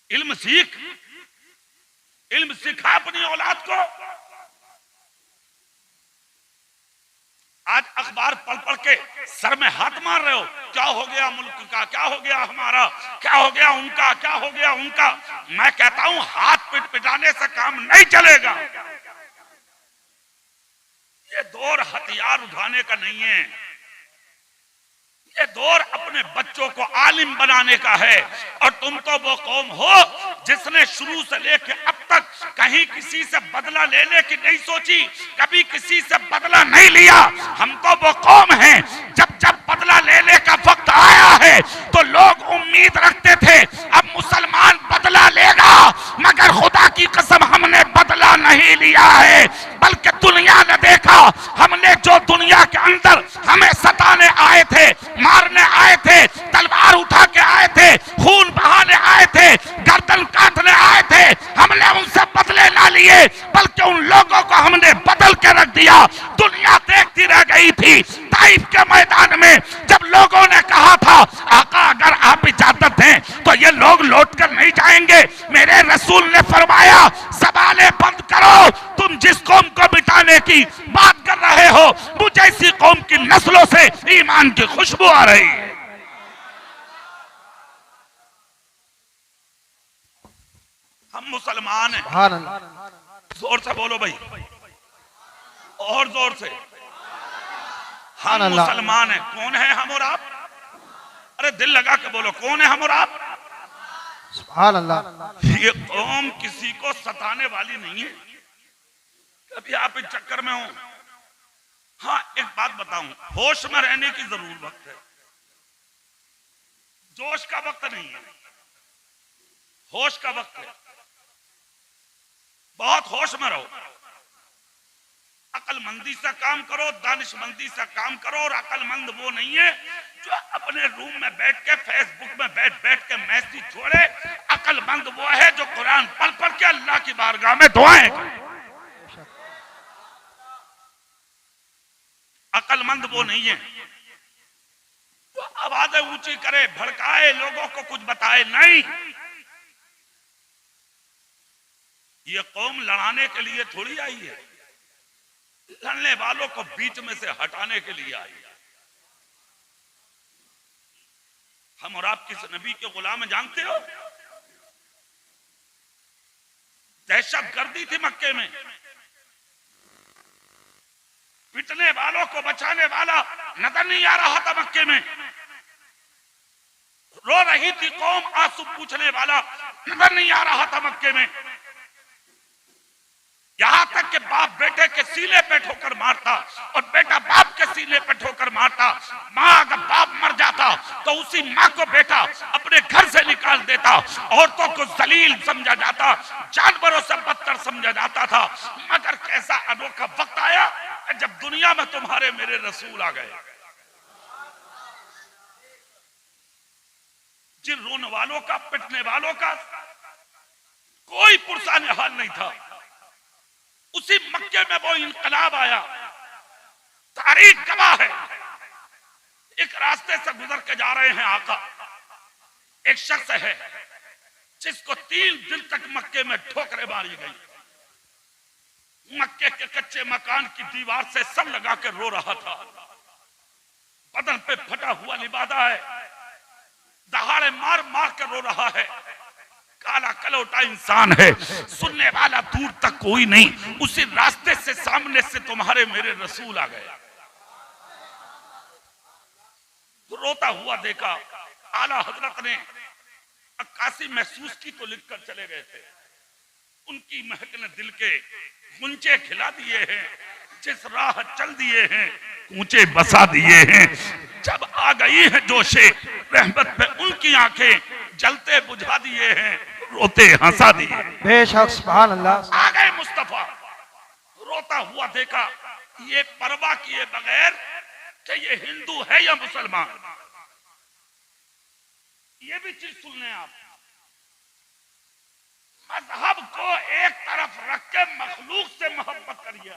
इल्म सीख, इल्म सिखा अपनी औलाद को। आज अखबार पढ़ पढ़ के सर में हाथ मार रहे हो, क्या हो गया मुल्क का, क्या हो गया हमारा, क्या हो गया उनका, क्या हो गया उनका। मैं कहता हूं हाथ पिटाने से काम नहीं चलेगा। ये दौर हथियार उठाने का नहीं है, ये दौर अपने बच्चों को आलिम बनाने का है। और तुम तो वो कौम हो जिसने शुरू से लेकर अब तक कहीं किसी से बदला लेने की नहीं सोची, कभी किसी से बदला नहीं लिया। हम तो वो कौम हैं जब जब बदला लेने का वक्त आया है तो लोग उम्मीद रखते थे अब मुसलमान बदला लेगा, मगर खुदा की कसम हमने बदला नहीं लिया है। बल्कि दुनिया ने देखा, हमने जो दुनिया के अंदर हमें सताने आए थे, मारने आए थे, तलवार उठा के आए थे, खून बहाने आए थे, गर्दन काटने आए थे, हमने उनसे बदले ना लिए बल्कि उन लोगों को हमने बदल के रख दिया। दुनिया देखती रह गई थी। ताइफ के मैदान में जब लोगों ने कहा था आका अगर आप इजाजत दें तो ये लोग लौट कर नहीं जाएंगे, मेरे रसूल ने फरमाया सवाले बंद करो, तुम जिस कौम को मिटाने की बात कर रहे हो मुझे इसी कौम की नस्लों से ईमान की खुशबू आ रही है। हम मुसलमान हैं। सुभान अल्लाह। जोर से बोलो भाई, और जोर से। हम अल्लाह। मुसलमान हैं। कौन है हम और आप? अरे दिल लगा के बोलो, कौन है हम और आप? सुभान अल्लाह। ये कौम किसी को सताने वाली नहीं है। कभी आप इस चक्कर में हो? हाँ, एक बात बताऊं, होश में रहने की जरूर वक्त है, जोश का वक्त नहीं है, होश का वक्त है। बहुत होश में रहो, अकलमंदी से काम करो, दानिशमंदी से काम करो। और अकलमंद वो नहीं है जो अपने रूम में बैठ के फेसबुक में बैठ बैठ के मैसेज छोड़े। अकलमंद वो है जो कुरान पढ़ पढ़ के अल्लाह की बारगाह में दुआएं करे। अकलमंद वो नहीं है जो आवाजें ऊंची करे, भड़काए, लोगों को कुछ बताए। नहीं, ये कौम लड़ाने के लिए थोड़ी आई है, लड़ने वालों को बीच में से हटाने के लिए आई है। हम और आप किस नबी के गुलाम जानते हो? दहशत गर्दी थी मक्के में, पिटने वालों को बचाने वाला नजर नहीं आ रहा था मक्के में। रो रही थी कौम, आंसू पूछने वाला नजर नहीं आ रहा था मक्के में। यहां तक कि बाप बेटे के सीने पे ठोकर मारता और बेटा बाप के सीने पे ठोकर मारता। माँ अगर बाप मर जाता तो उसी माँ को बेटा अपने घर से निकाल देता। औरतों को जलील समझा जाता, जानवरों से बदतर समझा जाता था। मगर कैसा अनोखा वक्त आया जब दुनिया में तुम्हारे मेरे रसूल आ गए। जिन रोने वालों का, पिटने वालों का कोई पुरसान हाल नहीं था, उसी मक्के में वो इनकलाब आया। तारीख गवाह है। एक रास्ते से गुजर के जा रहे हैं आका, एक शख्स है जिसको 3 दिन तक मक्के में ठोकरें मारी गई। मक्के के कच्चे मकान की दीवार से सर लगा के रो रहा था। बदन पे फटा हुआ लिबादा है, दहाड़े मार मार कर रो रहा है। काला कलौटा इंसान है, सुनने वाला दूर तक कोई नहीं। उसी रास्ते से सामने से तुम्हारे मेरे रसूल आ गए। रोता हुआ देखा। आला हजरत ने अक्कासी महसूस की तो लिख कर चले गए थे। उनकी महक ने दिल के गुंचे खिला दिए हैं, जिस राह चल दिए हैं कूचे बसा दिए हैं। जब आ गई है जोशे रहमत पे उनकी आंखें, जलते बुझा दिए हैं, रोते हंसा दिए। बेशक सुभान अल्लाह। आ गए मुस्तफा। रोता हुआ देखा, ये परवाह किए बगैर कि ये हिंदू है या मुसलमान। ये भी चीज सुन लें आप, मजहब को एक तरफ रख के मखलूक से मोहब्बत करिए।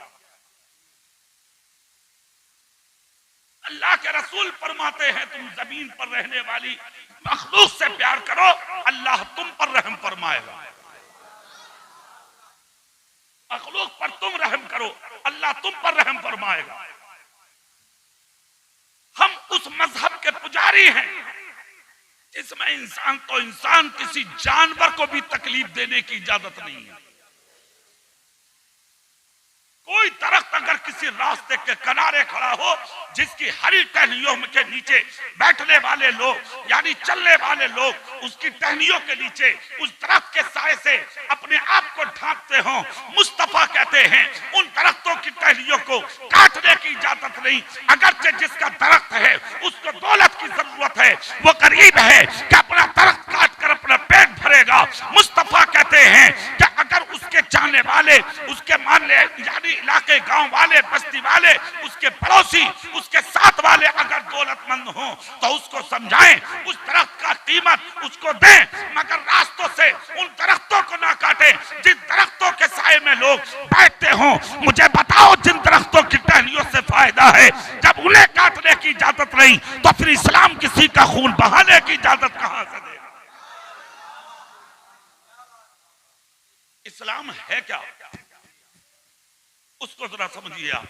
अल्लाह के रसूल फरमाते हैं तुम जमीन पर रहने वाली मखलूक से प्यार करो, अल्लाह तुम पर रहम फरमाएगा। मखलूक पर तुम रहम करो, अल्लाह तुम पर रहम फरमाएगा। हम उस मजहब के पुजारी हैं जिसमें इंसान तो इंसान, किसी जानवर को भी तकलीफ देने की इजाजत नहीं है। कोई दरख्त अगर किसी रास्ते के किनारे खड़ा हो, जिसकी हरी टहनियों के नीचे बैठने वाले लोग यानी चलने वाले लोग उसकी टहनियों के नीचे उस दरख्त के साए से अपने आप को ढांपते हो, मुस्तफा कहते हैं उन दरख्तों की टहनियों को काटने की इजाजत नहीं। अगरचे जिसका दरख्त है उसको दौलत की जरूरत है, वो करीब है कि अपना दरख्त काट कर अपना पेट भरेगा। मुस्तफा कहते हैं कि अगर उसके चाहने वाले, उसके मानने यानी इलाके गांव वाले, बस्ती वाले, उसके पड़ोसी, उसके साथ वाले अगर दौलतमंद हो तो उसको समझाएं, उस दरख्त का कीमत उसको दें, मगर रास्तों से उन दरख्तों को ना काटे जिन दरख्तों के साए में लोग बैठते हो। मुझे बताओ जिन दरख्तों की टहनियों से फायदा है, जब उन्हें काटने की इजाजत नहीं तो फिर इस्लाम किसी का खून बहाने की इजाजत कहां से देगा? इस्लाम है क्या, उसको जरा समझिए आप।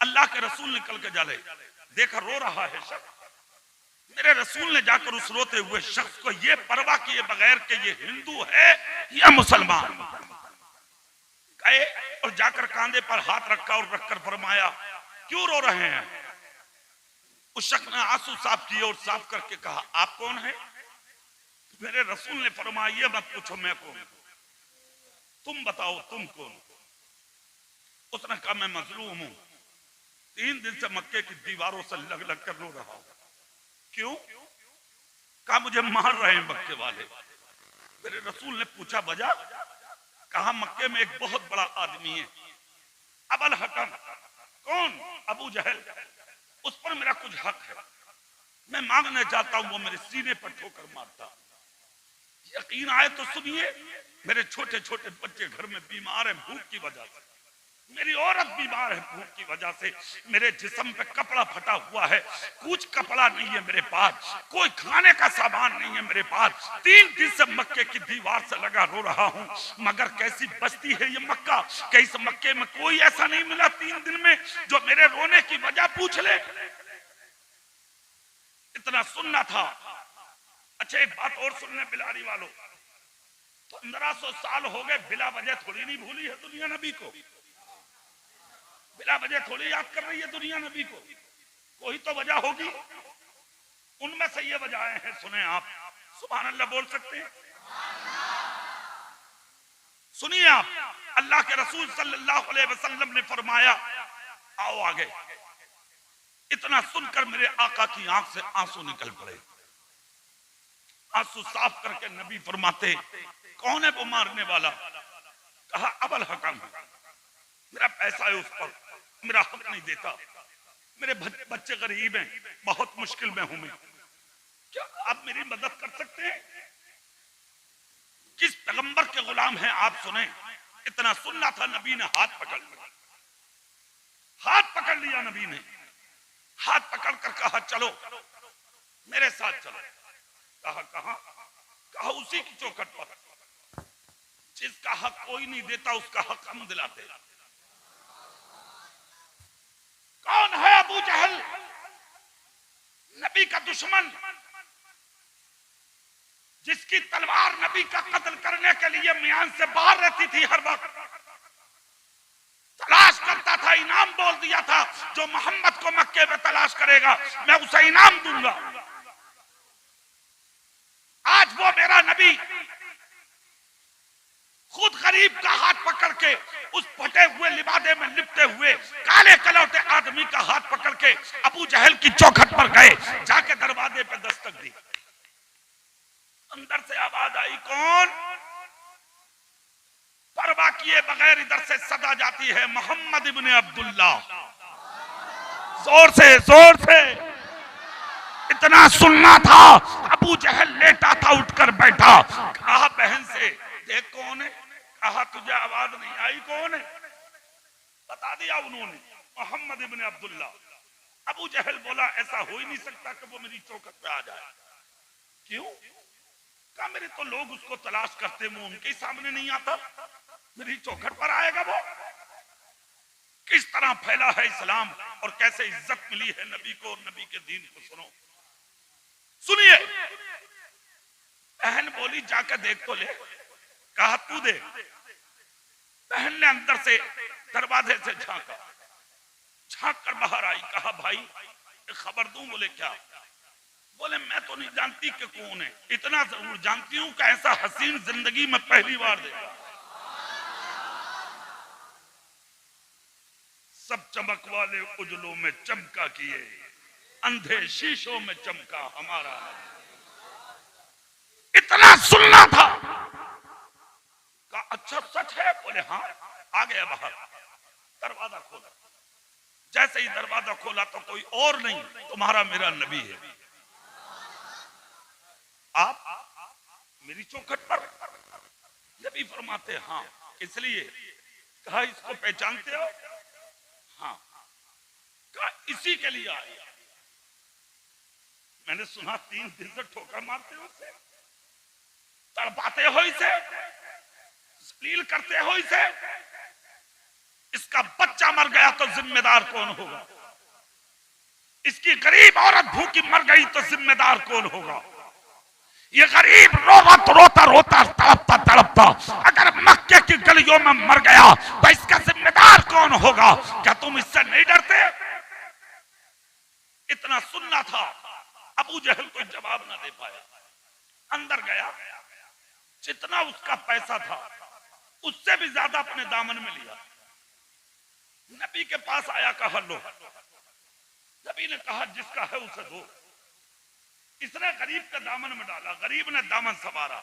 अल्लाह के रसूल निकल के जाले, देखा रो रहा है शख्स, मेरे रसूल ने जाकर उस रोते हुए शख्स को ये परवाह किए बगैर कि ये हिंदू है या मुसलमान, गए और जाकर कांधे पर हाथ रखा और रखकर फरमाया, क्यों रो रहे हैं? उस शख्स ने आंसू साफ किए और साफ करके कहा, आप कौन है? मेरे रसूल ने फरमाया, ये मत पूछो मैं कौन, तुम बताओ तुम कौन? उसने कहा, मैं मजलूम हूं, 3 दिन से मक्के की दीवारों से लग लग कर रो रहा हूं। क्यों? कहा, मुझे मार रहे हैं मक्के वाले। मेरे रसूल ने पूछा, वजह? कहा, मक्के में एक बहुत बड़ा आदमी है, अबल हकम। कौन? अबू जहल। उस पर मेरा कुछ हक है, मैं मांगना चाहता हूं, वो मेरे सीने पर ठोकर मारता। यकीन आए तो सुनिए, मेरे छोटे छोटे बच्चे घर में बीमार हैं भूख की वजह से, मेरी औरत बीमार है भूख की वजह से, मेरे जिस्म पे कपड़ा फटा हुआ है, कुछ कपड़ा नहीं है मेरे पास, कोई खाने का सामान नहीं है मेरे पास। 3 दिन से मक्के की दीवार से लगा रो रहा हूं, मगर कैसी बस्ती है ये मक्का, कि इस मक्के में कोई ऐसा नहीं मिला 3 दिन में जो मेरे रोने की वजह पूछ ले। इतना सुनना था। अच्छा, एक बात और सुनने बिलारी वालों, 1500 साल हो गए, बिला वजह थोड़ी नहीं भूली है दुनिया नबी को, बिला वजह थोड़ी याद कर रही है दुनिया नबी को, कोई तो वजह होगी। उनमें से ये वजहें हैं, सुने आप, सुभान अल्लाह बोल सकते हैं? सुनिए आप, अल्लाह के रसूल सल्लल्लाहु अलैहि वसल्लम ने फरमाया, आओ आगे। इतना सुनकर मेरे आका की आंख से आंसू निकल पड़े। आंसू साफ करके नबी फरमाते, कौन है वो मारने वाला? कहा, अबल हकम। मेरा पैसा है उस पर, मेरा हक नहीं देता, मेरे बच्चे गरीब हैं, बहुत मुश्किल में हूं मैं, क्या आप मेरी मदद कर सकते हैं? किस पैगंबर के गुलाम हैं आप? सुने। इतना सुनना था, नबी ने हाथ पकड़ लिया, हाथ पकड़ लिया नबी ने, हाथ पकड़ कर कहा, चलो मेरे साथ चलो। कहा, कहां? कहा, उसी की चौखट पर, जिसका हक कोई नहीं देता उसका हक हम दिलाते। कौन है अबू जहल? नबी का दुश्मन, जिसकी तलवार नबी का कत्ल करने के लिए मियान से बाहर रहती थी, हर वक्त तलाश करता था, इनाम बोल दिया था, जो मोहम्मद को मक्के में तलाश करेगा मैं उसे इनाम दूंगा। आज वो मेरा नबी खुद गरीब का हाथ पकड़ के, उस फटे हुए लिबादे में लिपटे हुए काले कलौटे आदमी का हाथ पकड़ के अबू जहल की चौखट पर गए, जाके दरवाजे पे दस्तक दी। अंदर से आवाज आई, कौन? परवाह किए बगैर इधर से सदा जाती है, मोहम्मद इब्ने अब्दुल्ला। जोर से, जोर से। इतना सुनना था। अबू जहल लेटा था, उठकर बैठा। कहा, बहन से देख कौन है? कहा, तुझे आवाज नहीं आई, कौन है? बता दिया उन्होंने, मोहम्मद इब्ने अब्दुल्ला। अबू जहल बोला, ऐसा हो ही नहीं सकता कि वो मेरी चौखट पे आ जाए। क्यों? कहा, मेरे तो लोग उसको तलाश करते, मुंह उनके सामने नहीं आता, मेरी चौखट पर आएगा वो? किस तरह फैला है इस्लाम और कैसे इज्जत मिली है नबी को और नबी के दीन को। सुनो, सुनिए। बहन बोली, जाकर देख तो ले। कहा, तू देख। बहन ने अंदर से दरवाजे से झांका, झांक कर बाहर आई। कहा, भाई एक खबर दूं? बोले, क्या? बोले, मैं तो नहीं जानती कि कौन है, इतना जरूर जानती हूं कि ऐसा हसीन जिंदगी में पहली बार देखा। सब चमक वाले उजलों में चमका किए, अंधे शीशों में चमका हमारा। इतना सुनना था। कहा, अच्छा सच है? बोले, हाँ। आ गया बाहर, दरवाजा खोला। जैसे ही दरवाजा खोला तो कोई और नहीं, तुम्हारा मेरा नबी है। आप मेरी चौखट पर? नबी फरमाते, हाँ। इसलिए? कहा, इसको पहचानते हो? हाँ। कहा, इसी के लिए आए। मैंने सुना 3 दिन से ठोकर मारते हो इसे, तड़पाते हो इसे, जलील करते हो इसे। इसका बच्चा मर गया तो जिम्मेदार कौन होगा? इसकी गरीब औरत भूखी मर गई तो जिम्मेदार कौन होगा? ये गरीब रोता रोता तड़पता तड़पता अगर मक्के की गलियों में मर गया तो इसका जिम्मेदार कौन होगा? क्या तुम इससे नहीं डरते? इतना सुनना था। अबू जहल कोई जवाब ना दे पाया, अंदर गया, जितना उसका पैसा था उससे भी ज्यादा अपने दामन में लिया। नबी के पास आया, कहा लो। नबी ने कहा जिसका है उसे दो। इसने गरीब के दामन में डाला, गरीब ने दामन संवारा,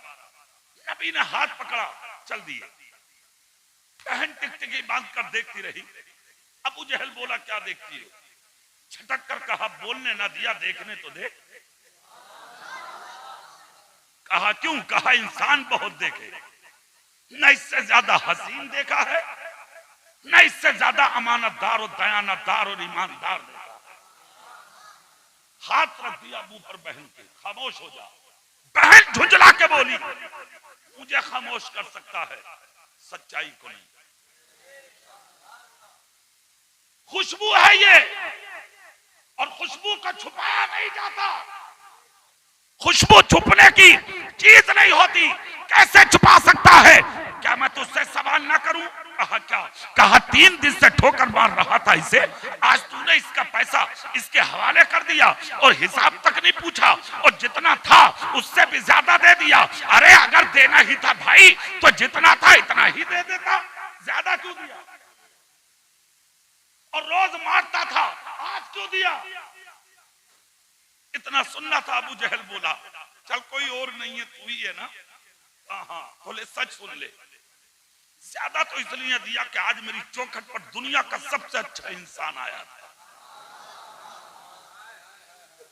नबी ने हाथ पकड़ा, चल दिए। बहन टिकटिकी बांध कर देखती रही। अबू जहल बोला, क्या देखती हो? छटक कर कहा, बोलने ना दिया, देखने तो दे। कहा क्यों? कहा इंसान बहुत देखे, न इससे ज्यादा हसीन देखा है, न इससे ज्यादा अमानतदार और दयानतदार और ईमानदार देखा। हाथ रख दिया मुंह पर बहन के, खामोश हो जा। बहन झुंझला के बोली, मुझे खामोश कर सकता है, सच्चाई को नहीं। खुशबू है ये, और खुशबू का छुपाया नहीं जाता। खुशबू छुपने की चीज नहीं होती, कैसे छुपा सकता है? क्या मैं तुझसे सवाल ना करूं? कहा क्या? कहा 3 दिन से ठोकर मार रहा था इसे, आज तूने इसका पैसा इसके हवाले कर दिया और हिसाब तक नहीं पूछा, और जितना था उससे भी ज्यादा दे दिया। अरे अगर देना ही था भाई तो जितना था इतना ही दे देता, ज्यादा क्यों दिया? और रोज मारता था, आज क्यों दिया? इतना सुनना था। अबू जहल बोला, चल कोई और नहीं है, तू ही है ना? हाँ, बोले सच सुन ले, ज्यादा तो इसलिए दिया कि आज मेरी चौखट पर दुनिया का सबसे अच्छा इंसान आया था।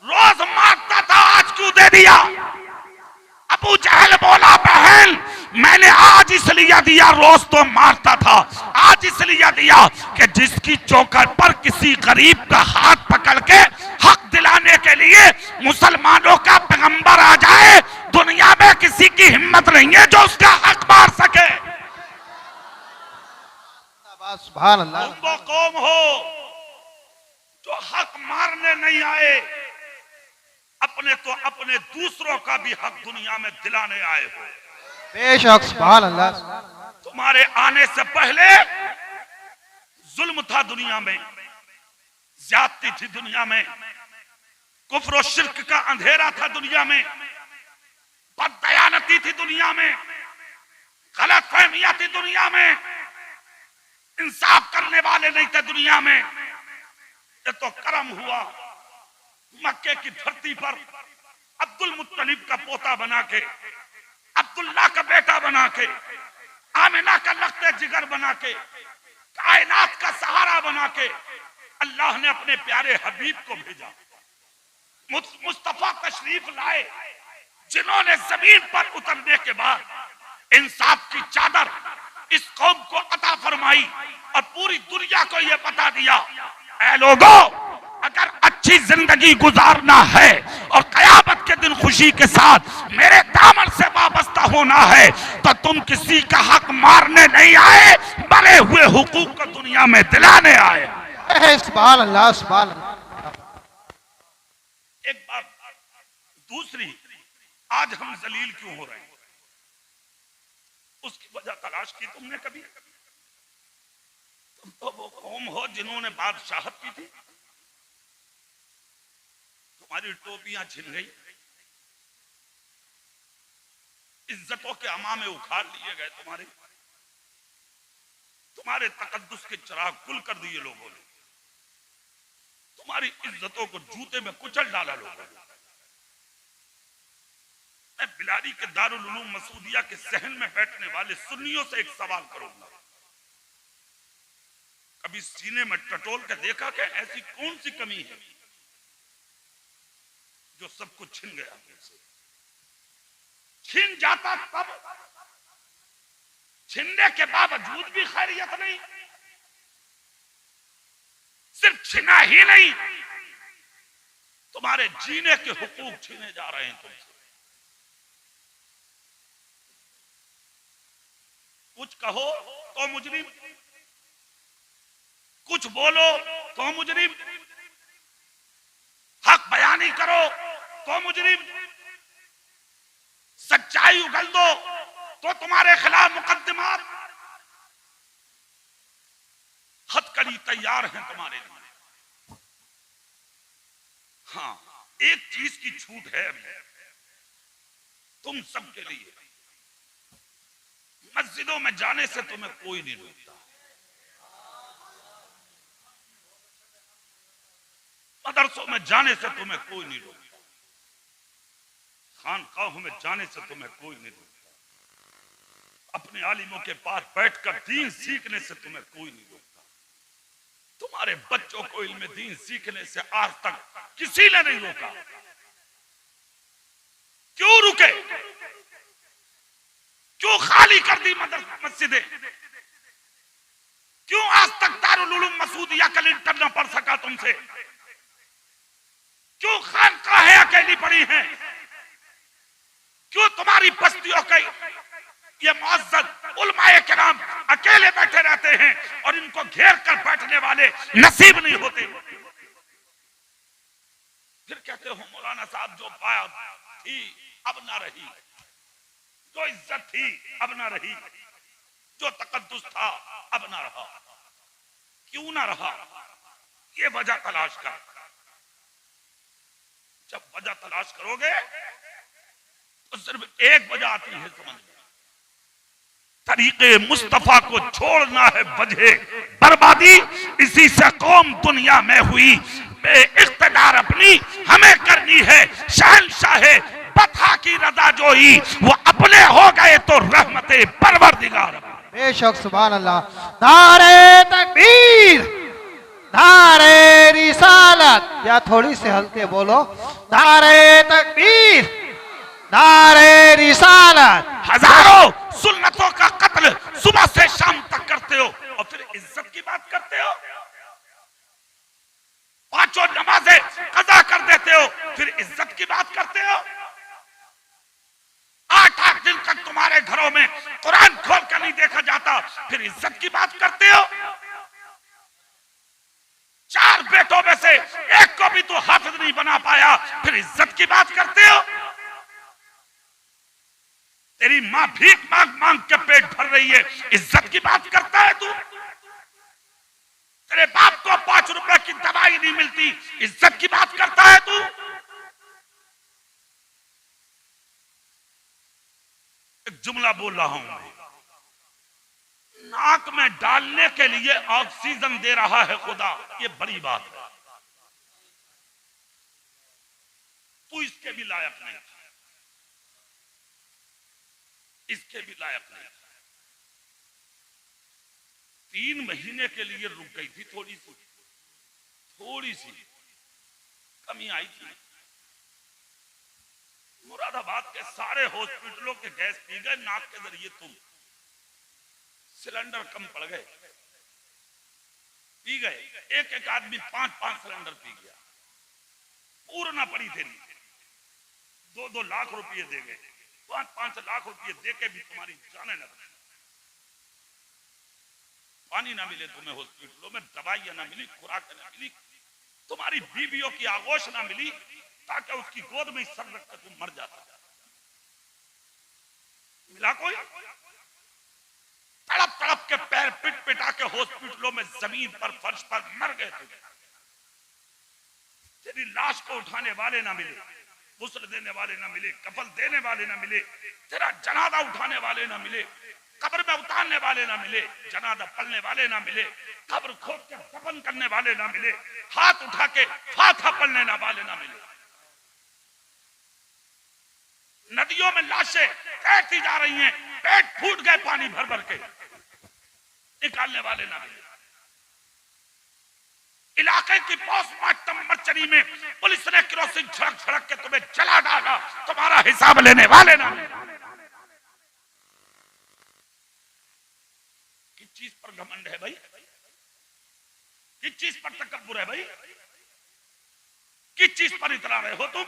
रोज मारता था, आज क्यों दे दिया? अबू जहल बोला, बहन मैंने आज इसलिए दिया, रोज तो मारता था, आज इसलिए दिया कि जिसकी चौखट पर किसी गरीब का हाथ पकड़ के हक दिलाने के लिए मुसलमानों का पैगंबर आ जाए, दुनिया में किसी की हिम्मत नहीं है जो उसका हक मार सके। सुभान अल्लाह। तुम वो कौम हो जो हक मारने नहीं आए, अपने तो अपने दूसरों का भी हक दुनिया में दिलाने आए हो। बेशक सुभान अल्लाह। तुम्हारे आने से पहले जुल्म था दुनिया में, ज्यादती थी दुनिया में, कुफ्र और शिर्क का अंधेरा था दुनिया में, बददयानती थी दुनिया में, गलत फहमियां थी दुनिया में, इंसाफ करने वाले नहीं थे दुनिया में। ये तो करम हुआ, मक्के की धरती पर अब्दुल मुत्तलिब का पोता बना के, अब्दुल्ला का बेटा बना के, आमिना का लख्ते जिगर बना के, कायनात का सहारा बना के अल्लाह ने अपने प्यारे हबीब को भेजा। मुस्तफा तशरीफ लाए, जिन्होंने जमीन पर उतरने के बाद इंसाफ की चादर इस कौम को अता फरमाई और पूरी दुनिया को यह बता दिया, ऐ लोगों, अगर अच्छी जिंदगी गुजारना है और कयामत के दिन खुशी के साथ मेरे दामन से वाबस्ता होना है तो तुम किसी का हक मारने नहीं आए, मरे हुए हुकूक को दुनिया में दिलाने आए। सुभान अल्लाह सुभान अल्लाह। एक बात। दूसरी, आज हम जलील क्यों हो रहे हैं, उसकी वजह तलाश की तुमने कभी? तुम तो वो कौम हो जिन्होंने बादशाहत की थी, तुम्हारी टोपियां छिन गई, इज्जतों के अमामे उखाड़ लिए गए, तुम्हारे तकद्दुस के चिराग कुल कर दिए लोगों ने, तुम्हारी इज्जतों को जूते में कुचल डाला लोगों ने। मैं बिलारी के दारुल उलूम मसूदिया के सहन में बैठने वाले सुन्नियों से एक सवाल करूंगा, कभी सीने में टटोल के देखा कि ऐसी कौन सी कमी है जो सब कुछ छिन गया? छिन जाता तब, छिनने के बावजूद भी खैरियत नहीं, सिर्फ छिना ही नहीं, तुम्हारे जीने के हुकूक छीने जा रहे हैं तुमसे। कुछ कहो तो मुजरिम, कुछ बोलो तो मुजरिम, बयानी करो तो मुजरिम, सच्चाई उगल दो तो तुम्हारे खिलाफ मुकदमात, हथकड़ी तैयार है तुम्हारे लिए। हाँ, एक चीज की छूट है अभी तुम सबके लिए, मस्जिदों में जाने से तुम्हें कोई नहीं रोकता, मदरसों में जाने से तुम्हें कोई नहीं रोकता, खानकाहों में जाने से तुम्हें कोई नहीं रोकता, अपने आलिमों के पास बैठकर दीन सीखने से तुम्हें कोई नहीं रोकता, तुम्हारे बच्चों को इल्म दीन सीखने से आज तक किसी ने नहीं रोका। क्यों रुके? क्यों खाली कर दी मस्जिदें? क्यों आज तक दारुल उलूम मसूदिया का लिंटर न पढ़ सका तुमसे? क्यों खानकाहें अकेली पड़ी हैं? क्यों तुम्हारी बस्तियों के ये मुअज्जज उलमाए किराम अकेले बैठे रहते हैं और इनको घेर कर बैठने वाले नसीब नहीं होते? फिर कहते हो मौलाना साहब जो बात थी अब ना रही, जो इज्जत थी अब ना रही, जो तकद्दुस था अब ना रहा। क्यों ना रहा? ये वजह तलाश कर। जब वजह तलाश करोगे तो सिर्फ एक वजह आती है समझ में, तरीके मुस्तफा को छोड़ना है वजह बर्बादी। इसी से कौम दुनिया में हुई इख्तिदार अपनी हमें करनी है शहंशाहे बता की रजा जोई, वो अपने हो गए तो रहमते परवरदिगार। बेशक सुभान अल्लाह। नारे तकबीर, नारे रिसालत, या थोड़ी से हल्के बोलो, नारे तकबीर, नारे रिसालत। हजारों सुन्नतों का कत्ल सुबह से शाम तक करते हो और फिर इज्जत की बात करते हो। पांचों नमाजें कज़ा कर देते हो फिर इज्जत की बात करते हो। 8-8 दिन तक तुम्हारे घरों में कुरान खोल कर नहीं देखा जाता फिर इज्जत की बात करते हो। 4 बेटों में से एक को भी तो हाफिज नहीं बना पाया फिर इज्जत की बात करते हो। तेरी मां भीख मांग मांग के पेट भर रही है, इज्जत की बात करता है तू। तेरे बाप को 5 रुपए की दवाई नहीं मिलती, इज्जत की बात करता है तू। एक जुमला बोल रहा हूं मैं, नाक में डालने के लिए ऑक्सीजन दे रहा है खुदा, ये बड़ी बात है। तू इसके भी लायक नहीं, इसके भी लायक नहीं। 3 महीने के लिए रुक गई थी, थोड़ी सी कमी आई थी। मुरादाबाद के सारे हॉस्पिटलों के गैस पी गए नाक के जरिए, तुम सिलेंडर कम पड़ गए, पी गए। एक आदमी 5-5 सिलेंडर पी गया, पूर्ण पड़ी थी। 2-2 लाख रुपये दे गए, 5-5 लाख रुपये दे के भी तुम्हारी जाने न बची। पानी ना मिले तुम्हें हॉस्पिटलों में, दवाइयां ना मिली, खुराक ना मिली, तुम्हारी बीवियों की आगोश ना मिली ताकि उसकी गोद में सर रख कर तुम मर जाता। मिला कोई? तड़प तड़प के पैर पिट पिटा के हॉस्पिटलों में जमीन पर फर्श पर मर गए थे। तेरी लाश को उठाने वाले ना मिले, गुस्ल देने वाले ना मिले, कफन देने वाले ना मिले, तेरा जनाजा उठाने वाले ना मिले, कब्र में उतारने वाले ना मिले, जनाजा पढ़ने वाले ना मिले, कब्र खोद के दफन करने वाले ना मिले, हाथ उठा के फातिहा पढ़ने वाले ना मिले। नदियों में लाशें तैरती जा रही हैं, पेट फूट गए पानी भर भर के, निकालने वाले ना मिले। इलाके की पोस्टमार्टम मर्चरी में पुलिस ने केरोसिन छिड़क छिड़क के तुम्हें जला डाला, तुम्हारा हिसाब लेने वाले ना मिले। किस चीज पर घमंड है भाई? किस चीज पर तकब्बुर है भाई? किस चीज पर इतरा रहे हो तुम?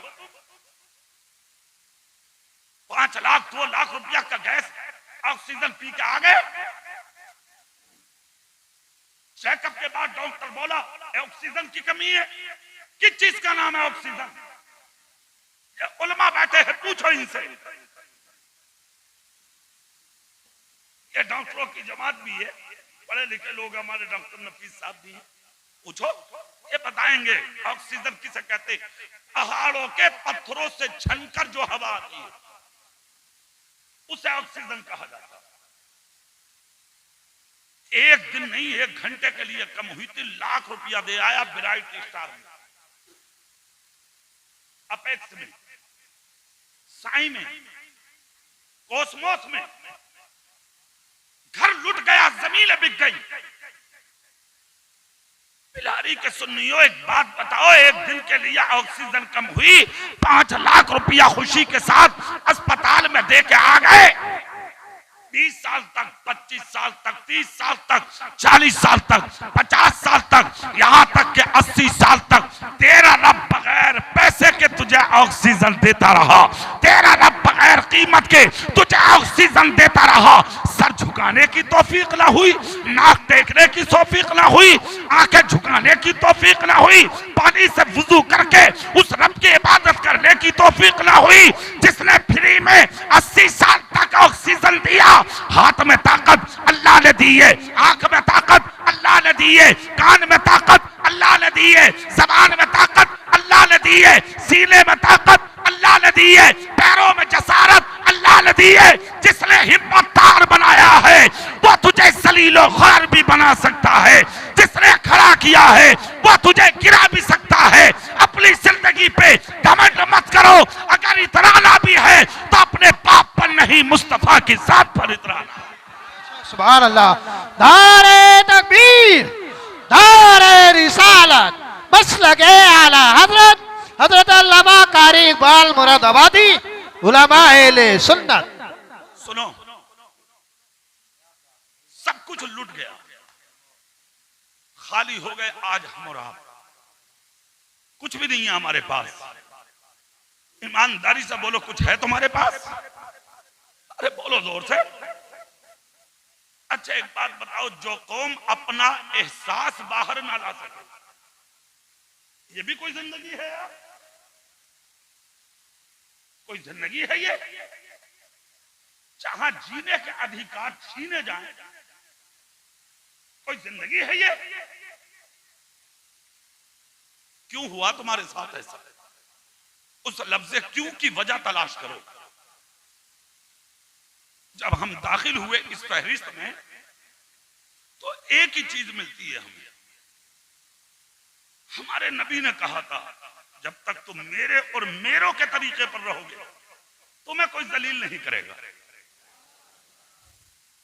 5 लाख 2 लाख रुपया का गैस ऑक्सीजन पी के आ गए। चेकअप के बाद डॉक्टर बोला ऑक्सीजन की कमी है। किस चीज का नाम है ऑक्सीजन? ये उलमा बैठे हैं, पूछो इनसे। ये डॉक्टरों की जमात भी है, पढ़े लिखे लोग हमारे डॉक्टर नफीस साहब भी हैं, पूछो ये बताएंगे ऑक्सीजन किसे कहते। पहाड़ों के पत्थरों से छनकर जो हवा आती है उसे ऑक्सीजन कहा जाता है। एक दिन नहीं, 1 घंटे के लिए कम हुई थी, लाख रुपया दे आया ब्राइट स्टार में, अपेक्स में, साई में, कोसमोस में। घर लुट गया, जमीनें बिक गई। बिलारी के सुन्नियों, एक बात बताओ, एक दिन के लिए ऑक्सीजन कम हुई, 5 लाख रुपया खुशी के साथ अस्पताल में दे के आ गए। 20 साल तक, 25 साल तक, 30 साल तक, 40 साल तक, 50 साल तक, यहां तक के 80 साल तक तेरा रब बगैर पैसे के तुझे ऑक्सीजन देता रहा। तेरा रब बगैर कीमत के तुझे ऑक्सीजन देता रहा। सर झुकाने की तौफीक ना हुई, नाक टेकने की तौफीक ना हुई, आंखें झुकाने की तौफीक ना हुई, पानी से वुजू करके उस रब की इबादत करने की तौफीक ना हुई जिसने फ्री में 80 साल तक ऑक्सीजन दिया। हाथ में ताकत अल्लाह ने दी है, आंख में ताकत अल्लाह ने दी है, कान में ताकत अल्लाह ने दी है, जबान में ताकत अल्लाह ने दी है, सीने में ताकत अल्लाह ने दी है, पैरों में जसारत अल्लाह ने दी है। जिसने हिम्मत तार बनाया है वो तुझे सलीलो ख्वार भी बना सकता है। जिसने खड़ा किया है वो तुझे गिरा भी सकता है। अपनी जिंदगी पे घमंड मत करो, अगर इतराना भी है तो अपने बाप पर नहीं, मुस्तफा की जात पर इतराना। सुभान अल्लाह। नारे तकबीर, नारे रिसालत, मसलके आला हजरत हजरत अल्लामा कारी इकबाल मुरादाबादी उलमा अहले सुन्नत। सुनो, सब कुछ लूट गया, खाली हो गए आज हम और आप, कुछ भी नहीं है हमारे पास। ईमानदारी से बोलो, कुछ है तुम्हारे पास? अरे बोलो जोर से। अच्छा एक बात बताओ, जो कौम अपना एहसास बाहर ना ला सके, ये भी कोई जिंदगी है यार? कोई जिंदगी है ये? जहां जीने के अधिकार छीने जाएं, कोई जिंदगी है ये? क्यों हुआ तुम्हारे साथ ऐसा? उस लफ्ज़ क्यों की वजह तलाश करो। जब हम दाखिल हुए इस फहरिस्त में तो एक ही चीज मिलती है हमें। हमारे नबी ने कहा था, जब तक तुम मेरे और मेरों के तरीके पर रहोगे तुम्हें कोई जलील नहीं करेगा,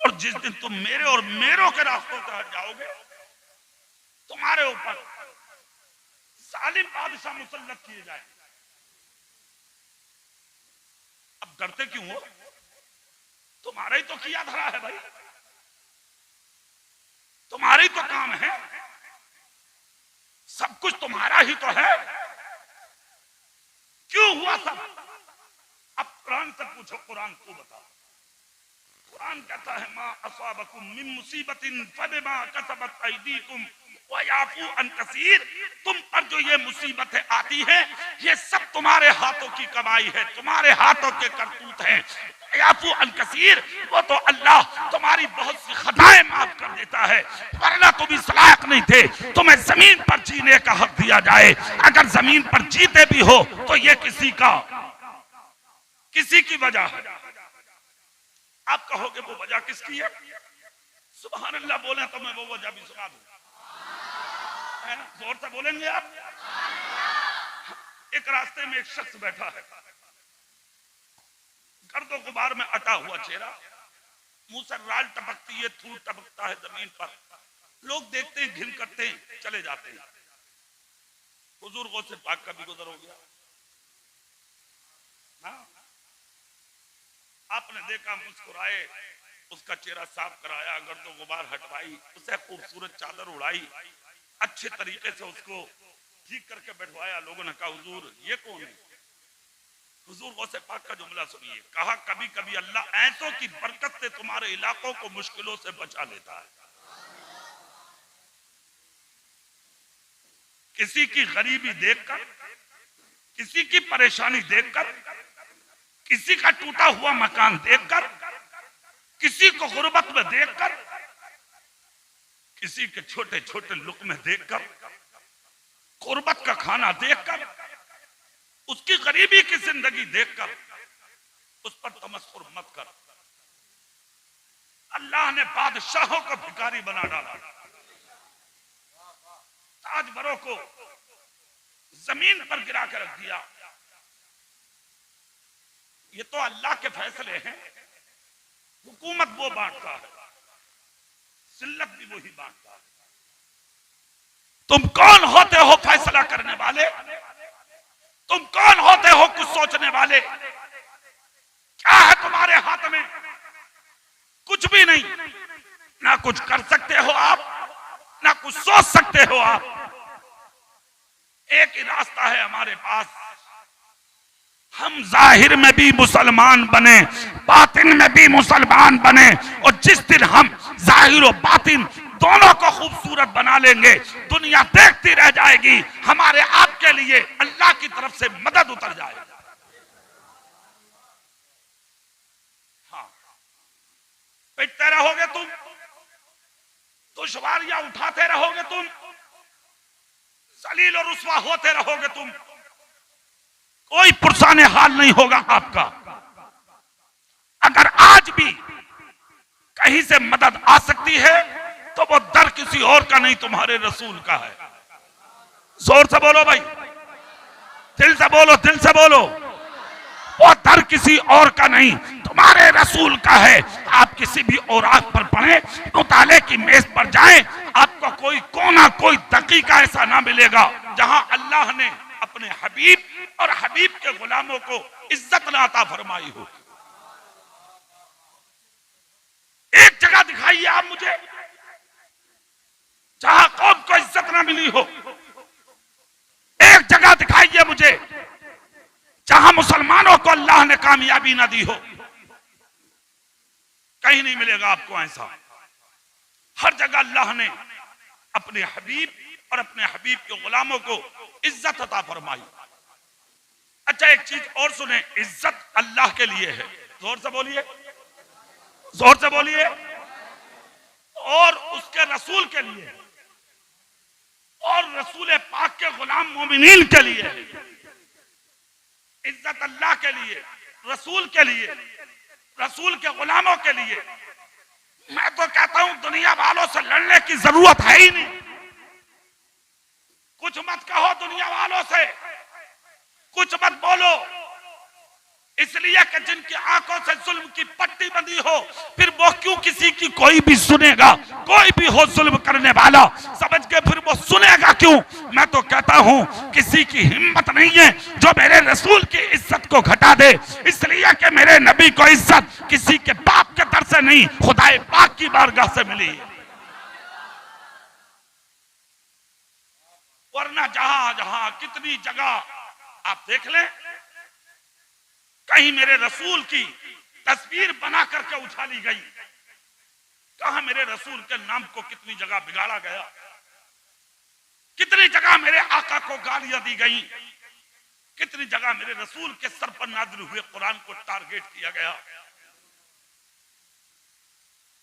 और जिस दिन तुम मेरे और मेरों के रास्तों से हट जाओगे तुम्हारे ऊपर जालिम बादशाह मुसल्लत किए जाएंगे। अब डरते क्यों हो? तुम्हारा ही तो किया धरा है भाई, तुम्हारा ही तो काम है, सब कुछ तुम्हारा ही तो है, क्यों हुआ सब? अब कुरान से पूछो, कुरान को बताओ। कुरान कहता है, मा असाबकुम मिन मुसीबतिन फबिमा कसबत अयदीकुम व याफू अन कसीर। तुम पर जो ये मुसीबतें आती हैं ये सब तुम्हारे हाथों की कमाई है, तुम्हारे हाथों के करतूत हैं। याफू अन कसीर, वो तो अल्लाह तुम्हारी बहुत सी खताएं माफ कर देता है, वरना तुम इस लायक नहीं थे तुम्हें जमीन पर जीने का हक दिया जाए। अगर जमीन पर जीते भी हो तो ये किसी की वजह है। आप कहोगे वो वजह किसकी है? सुभान अल्लाह बोले तो मैं वो वजह भी सुना दूं, है ना? जोर से बोलेंगे आप? एक रास्ते में एक शख्स बैठा है, गर्दो गुबार में अटा हुआ चेहरा, मुंह से राल टपकती है, थूल टपकता है जमीन पर। लोग देखते हैं, घिन करते हैं, चले जाते हैं। हुजूर गौसे पाक का भी गुजर हो गया। हाँ? आपने देखा, मुस्कुराए, उसका चेहरा साफ कराया, गर्दो गुबार हटवाई, उसे खूबसूरत चादर उड़ाई, अच्छे तरीके से उसको ठीक करके बैठवाया। लोगों ने कहा, हुजूर ये कौन है? हुजूर गौसे पाक का जुमला सुनिए, कहा, कभी कभी अल्लाह ऐसों की बरकत से तुम्हारे इलाकों को मुश्किलों से बचा लेता है। किसी की गरीबी देखकर, किसी की परेशानी देखकर, किसी का टूटा हुआ मकान देखकर, किसी को गुर्बत में देखकर, किसी के छोटे छोटे लुक़्मे देखकर, गुर्बत का खाना देखकर, उसकी गरीबी की जिंदगी देखकर उस पर तमस्कुर मत कर। अल्लाह ने बादशाहों को भिखारी बना डाला, ताजवरों को जमीन पर गिरा कर रख दिया। ये तो अल्लाह के फैसले हैं। हुकूमत वो बांटता है, जिल्लत भी वही बांटता है। तुम कौन होते हो फैसला करने वाले? तुम कौन होते हो कुछ सोचने वाले? क्या है तुम्हारे हाथ में? कुछ भी नहीं। ना कुछ कर सकते हो आप, ना कुछ सोच सकते हो आप। एक ही रास्ता है हमारे पास, हम जाहिर में भी मुसलमान बने, बातिन में भी मुसलमान बने। और जिस दिन हम जाहिर और बातिन दोनों को खूबसूरत बना लेंगे, दुनिया देखती रह जाएगी। हमारे आपके लिए अल्लाह की तरफ से मदद उतर जाएगी। हाँ, पिटते रहोगे तुम, दुश्वारियां उठाते रहोगे तुम, जलील और रुस्वा होते रहोगे तुम, कोई पुरसाने हाल नहीं होगा आपका। अगर आज भी कहीं से मदद आ सकती है तो वो दर किसी और का नहीं, तुम्हारे रसूल का है। जोर से बोलो भाई, दिल से बोलो, दिल से बोलो। वो दर किसी और का नहीं, तुम्हारे रसूल का है। आप किसी भी औरात पर पढ़े, मुताले की मेज पर जाएं, आपको कोई कोना, कोई दकीका ऐसा ना मिलेगा जहां अल्लाह ने अपने हबीब और हबीब के गुलामों को इज्जत ना अता फरमाई हो। एक जगह दिखाइए आप मुझे जहां कौम को इज्जत ना मिली हो। एक जगह दिखाइए मुझे जहां मुसलमानों को अल्लाह ने कामयाबी ना दी हो। कहीं नहीं मिलेगा आपको ऐसा। हर जगह अल्लाह ने अपने हबीब और अपने हबीब के गुलामों को इज्जत अता फरमाई। अच्छा, एक चीज और सुने, इज्जत अल्लाह के लिए है। जोर से बोलिए, जोर से बोलिए। और उसके रसूल के लिए, और रसूल पाक के गुलाम मोमिनीन के लिए। इज्जत अल्लाह के लिए, रसूल के लिए, रसूल के गुलामों के लिए। मैं तो कहता हूं दुनिया वालों से लड़ने की जरूरत है ही नहीं। कुछ मत कहो दुनिया वालों से, कुछ मत बोलो, इसलिए कि जिनकी आंखों से जुल्म की पट्टी बंधी हो, फिर वो क्यों किसी की कोई भी सुनेगा? कोई भी हो जुल्म करने वाला, समझ के फिर वो सुनेगा क्यों? मैं तो कहता हूं किसी की हिम्मत नहीं है जो मेरे रसूल की इज्जत को घटा दे, इसलिए कि मेरे नबी को इज्जत किसी के बाप के दर से नहीं, खुदाए पाक की बारगाह से मिली। वरना जहां जहां कितनी जगह आप देख लें, कहीं मेरे रसूल की तस्वीर बना करके उछाली गई, कहां मेरे रसूल के नाम को कितनी जगह बिगाड़ा गया, कितनी जगह मेरे आका को गालियां दी गई, कितनी जगह मेरे रसूल के सर पर नाज़िल हुए कुरान को टारगेट किया गया,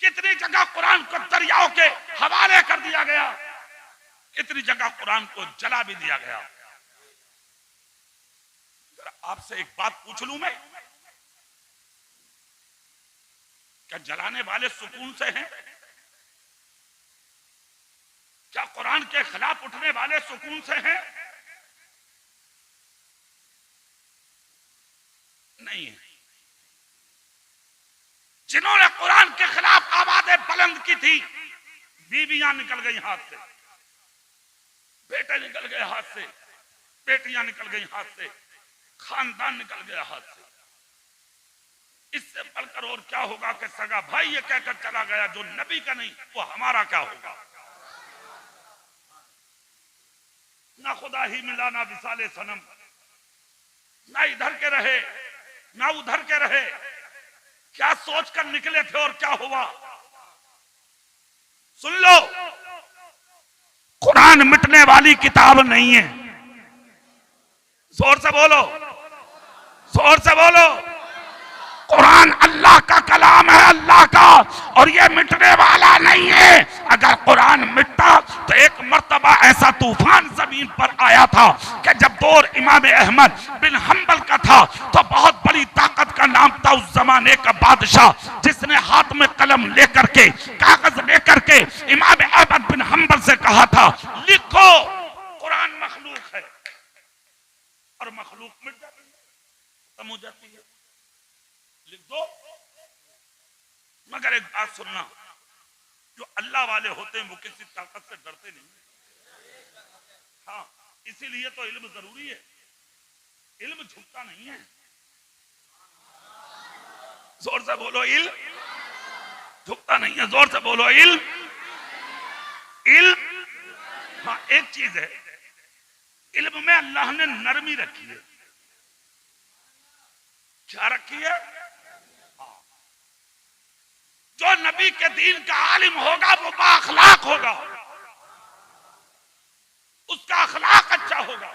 कितनी जगह कुरान को दरियाओं के हवाले कर दिया गया, कितनी जगह कुरान को जला भी दिया गया। आपसे एक बात पूछ लूं मैं, क्या जलाने वाले सुकून से हैं? क्या कुरान के खिलाफ उठने वाले सुकून से हैं? नहीं है। जिन्होंने कुरान के खिलाफ आवाजें बुलंद की थी, बीवियां निकल गई हाथ से, बेटे निकल गए हाथ से, बेटियां निकल गई हाथ से, खानदान निकल गया हाथ से। इससे बढ़कर और क्या होगा कि सगा भाई ये कहकर चला गया जो नबी का नहीं, वो हमारा क्या होगा? ना खुदा ही मिला ना विसाले सनम, ना इधर के रहे ना उधर के रहे। क्या सोचकर निकले थे और क्या हुआ? सुन लो, कुरान मिटने वाली किताब नहीं है, जोर से बोलो, जोर से बोलो। कुरान अल्लाह का कलाम है, अल्लाह का, और ये मिटने वाला नहीं है। अगर कुरान मिटता तो एक मर्तबा ऐसा तूफान जमीन पर आया था कि जब दौर इमाम अहमद बिन हंबल का था तो बहुत बड़ी ताकत का नाम था उस जमाने का बादशाह, जिसने हाथ में कलम लेकर के, कागज लेकर के इमाम अहमद बिन हंबल से कहा था, लिखो कुरान मखलूक है, और मखलूक मिट जाती है, खत्म हो जाती है, लिख दो। मगर एक बात सुनना, जो अल्लाह वाले होते हैं वो किसी ताकत से डरते नहीं। हाँ, इसीलिए तो इल्म जरूरी है, इल्म झुकता नहीं है। जोर से बोलो, इल्म झुकता नहीं है, जोर से बोलो, इल्म, इल्म। हाँ, एक चीज है, इल्म में अल्लाह ने नरमी रखी है। क्या रखी है? जो नबी के दीन का आलिम होगा वो बाअखलाक होगा, उसका अखलाक अच्छा होगा,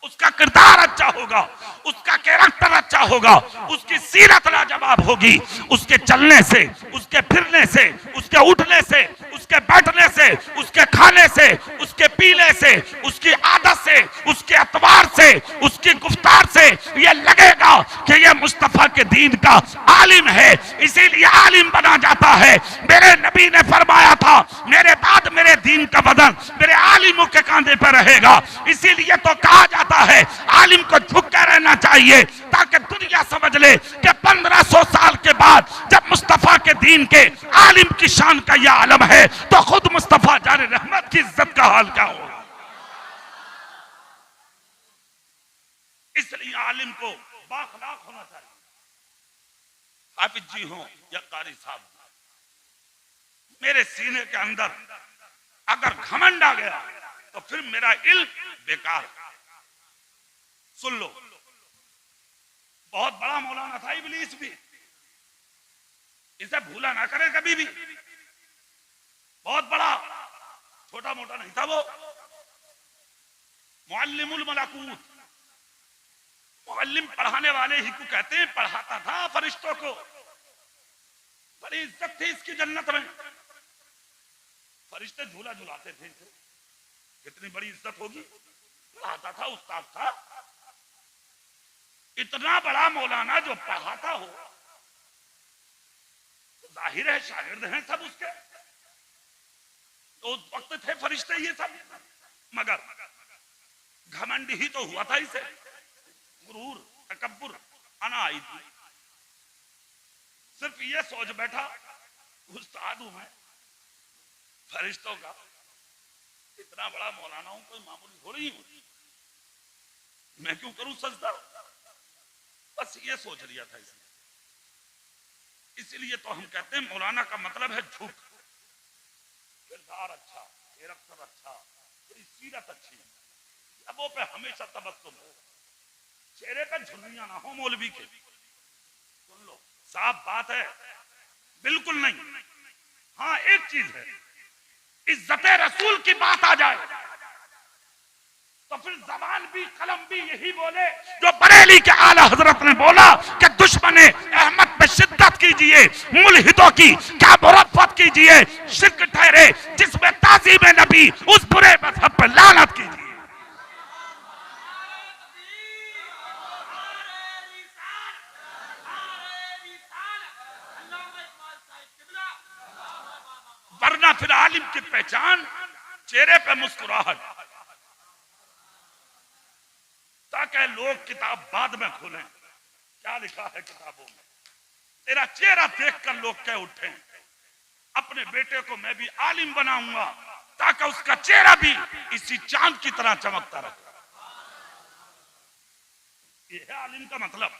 उसका किरदार अच्छा होगा, उसका कैरेक्टर अच्छा होगा, उसकी सीरत लाजवाब होगी। उसके चलने से, उसके फिरने से, उसके उठने से, उसके बैठने से, उसके खाने से, उसके पीने से, उसकी आदत से, उसके अतवार से, उसकी गुफ्तार से ये लगेगा कि ये मुस्तफा के दीन का आलिम है। इसीलिए आलिम बना जाता है। मेरे नबी ने फरमाया था, मेरे बाद मेरे दीन का वजन मेरे आलिमों के कांधे पर रहेगा। इसीलिए तो कहा जाता है आलिम को झुक कर रहना चाहिए, ताकि दुनिया समझ ले कि 1500 साल के बाद जब मुस्तफा के दीन के आलिम की शान का यह आलम है तो खुद मुस्तफा जाने रहमत की इज्जत का हाल क्या होगा। इसलिए आलिम को बाखलाक होना चाहिए। हाफिज जी हो या कारी साहब, मेरे सीने के अंदर अगर घमंड आ गया तो फिर मेरा इल्म बेकार। सुन लो, बहुत बड़ा मौलाना था इब्लीस भी, इसे भूला ना करें कभी भी। बहुत बड़ा, छोटा मोटा नहीं था वो। मुअल्लिमुल मलाकूत, मुअल्लिम पढ़ाने वाले ही को कहते हैं, पढ़ाता था फरिश्तों को। बड़ी इज्जत थी इसकी जन्नत में, फरिश्ते झूला झुलाते थे। कितनी बड़ी इज्जत होगी। पढ़ाता था, उस्ताद था। इतना बड़ा मौलाना जो पढ़ाता हो, जाहिर है शागिर्द हैं सब उसके। तो उस वक्त थे फरिश्ते ये सब, मगर घमंड ही तो हुआ था इसे, गुरूर, तकब्बुर, अना आई थी। सिर्फ ये सोच बैठा उस्ताद हूं मैं फरिश्तों का, इतना बड़ा मौलाना हूं, कोई मामूली थोड़ी हूं, मैं क्यों करूं सजदा। बस ये सोच लिया था इसने। इसलिए तो हम कहते हैं मौलाना का मतलब है झुक, किरदार अच्छा, कैरेक्टर अच्छा, सीरत अच्छी, लबों पे हमेशा तबस्सुम हो, चेहरे पे झुर्रियां ना हो मौलवी के। सुन लो, साफ बात है, बिल्कुल नहीं। हाँ, एक चीज है, इज्जत रसूल की बात आ जाए तो फिर जबान भी कलम भी यही बोले जो बरेली के आला हजरत ने बोला कि दुश्मने अहमद पे शिद्दत कीजिए, मुल्हिदों की क्या मुरफ़्फ़त कीजिए, शिर्क ठहरे जिसमें ताज़ीम नबी, उस बुरे मजहब पर लानत कीजिए। वरना फिर आलिम की पहचान चेहरे पे मुस्कुराहट, ताकि लोग किताब बाद में खोलें क्या लिखा है किताबों में। तेरा चेहरा देखकर लोग कह उठे अपने बेटे को मैं भी आलिम बनाऊंगा, ताकि उसका चेहरा भी इसी चांद की तरह चमकता रहे। यह है आलिम का मतलब।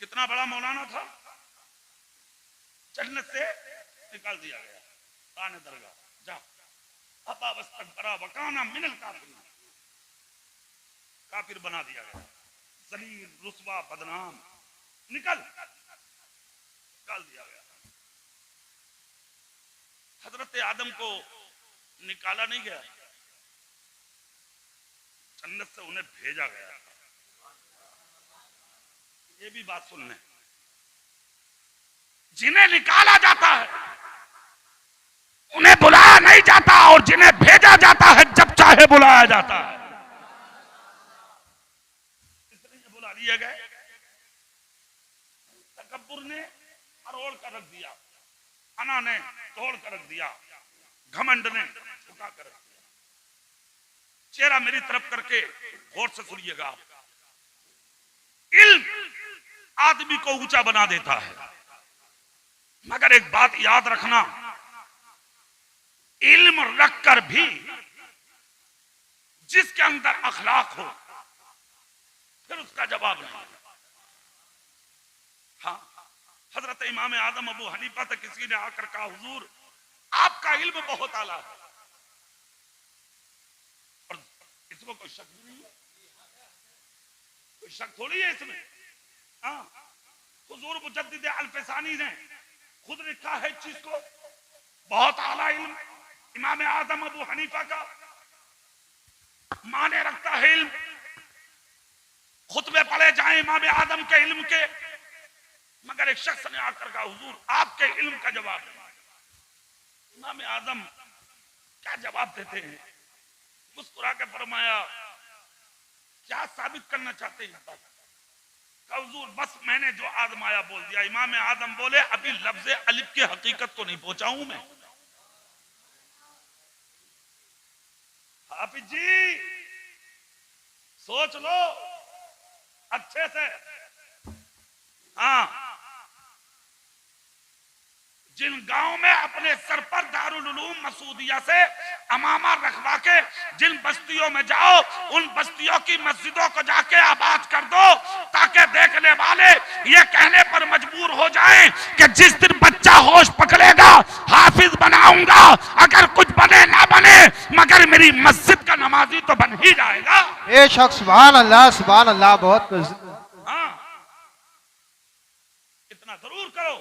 कितना बड़ा मौलाना था, जन्नत से निकाल दिया गया, ताने दरगाह जा, अबा वस्तकबरा वकाना मिनल काफिरीन, काफिर बना दिया गया, जलील, रुस्वा, बदनाम, निकाल दिया गया। हजरत आदम को निकाला नहीं गया, जन्नत से उन्हें भेजा गया। ये भी बात सुन लें, जिन्हें निकाला जाता है उन्हें बुलाया नहीं जाता, और जिन्हें भेजा जाता है जब चाहे बुलाया जाता है। इसलिए बुला लिए गए। तकब्बुर ने अरोड़ कर रख दिया, अना ने तोड़ कर रख दिया, घमंड ने झुका कर रख दिया। चेहरा मेरी तरफ करके गौर से सुनिएगा, इल्म आदमी को ऊंचा बना देता है, मगर एक बात याद रखना, इल्म रखकर भी जिसके अंदर अखलाक हो फिर उसका जवाब नहीं। हाँ, हजरत इमाम आदम अबू हनीफा तक किसी ने आकर कहा, हुजूर आपका इल्म बहुत आला है, और इसमें कोई शक नहीं है, कोई शक थोड़ी है इसमें। हाँ, हुजूर मुजद्दिद अल-फसानी ने खुद लिखा है इस चीज को, बहुत आला इल्म इमाम आदम अबू हनीफा का, माने रखता है इल्म, खुतबे पढ़े जाए इमाम आदम के इल्म के, मगर एक शख्स ने आकर कहा, हुजूर आपके इल्म का जवाब है। इमाम आदम क्या जवाब देते हैं? मुस्कुरा के फरमाया, क्या साबित करना चाहते हैं? हुजूर बस मैंने जो आजमाया बोल दिया। इमाम आदम बोले, अभी लफ्ज़े अलिफ की हकीकत को नहीं पहुंचा हूं मैं। हाफिज जी सोच लो अच्छे से। हाँ, जिन गांव में अपने सर पर दारुल उलूम मसूदिया से अमामा रखवा के जिन बस्तियों में जाओ, उन बस्तियों की मस्जिदों को जाके आबाद कर दो, ताकि देखने वाले ये कहने पर मजबूर हो जाएं कि जिस दिन बच्चा होश पकड़ेगा हाफिज बनाऊंगा, अगर कुछ बने ना बने मगर मेरी मस्जिद का नमाजी तो बन ही जाएगा। ये शख्स सुभान अल्लाह बहुत। हाँ, इतना जरूर करो,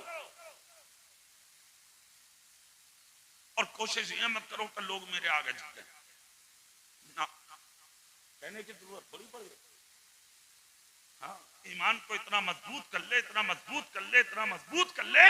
और कोशिश ये मत करो कि लोग मेरे आगे झुके ना, कहने की जरूरत थोड़ी पड़ी। हाँ, ईमान को इतना मजबूत कर ले, इतना मजबूत कर ले, इतना मजबूत कर ले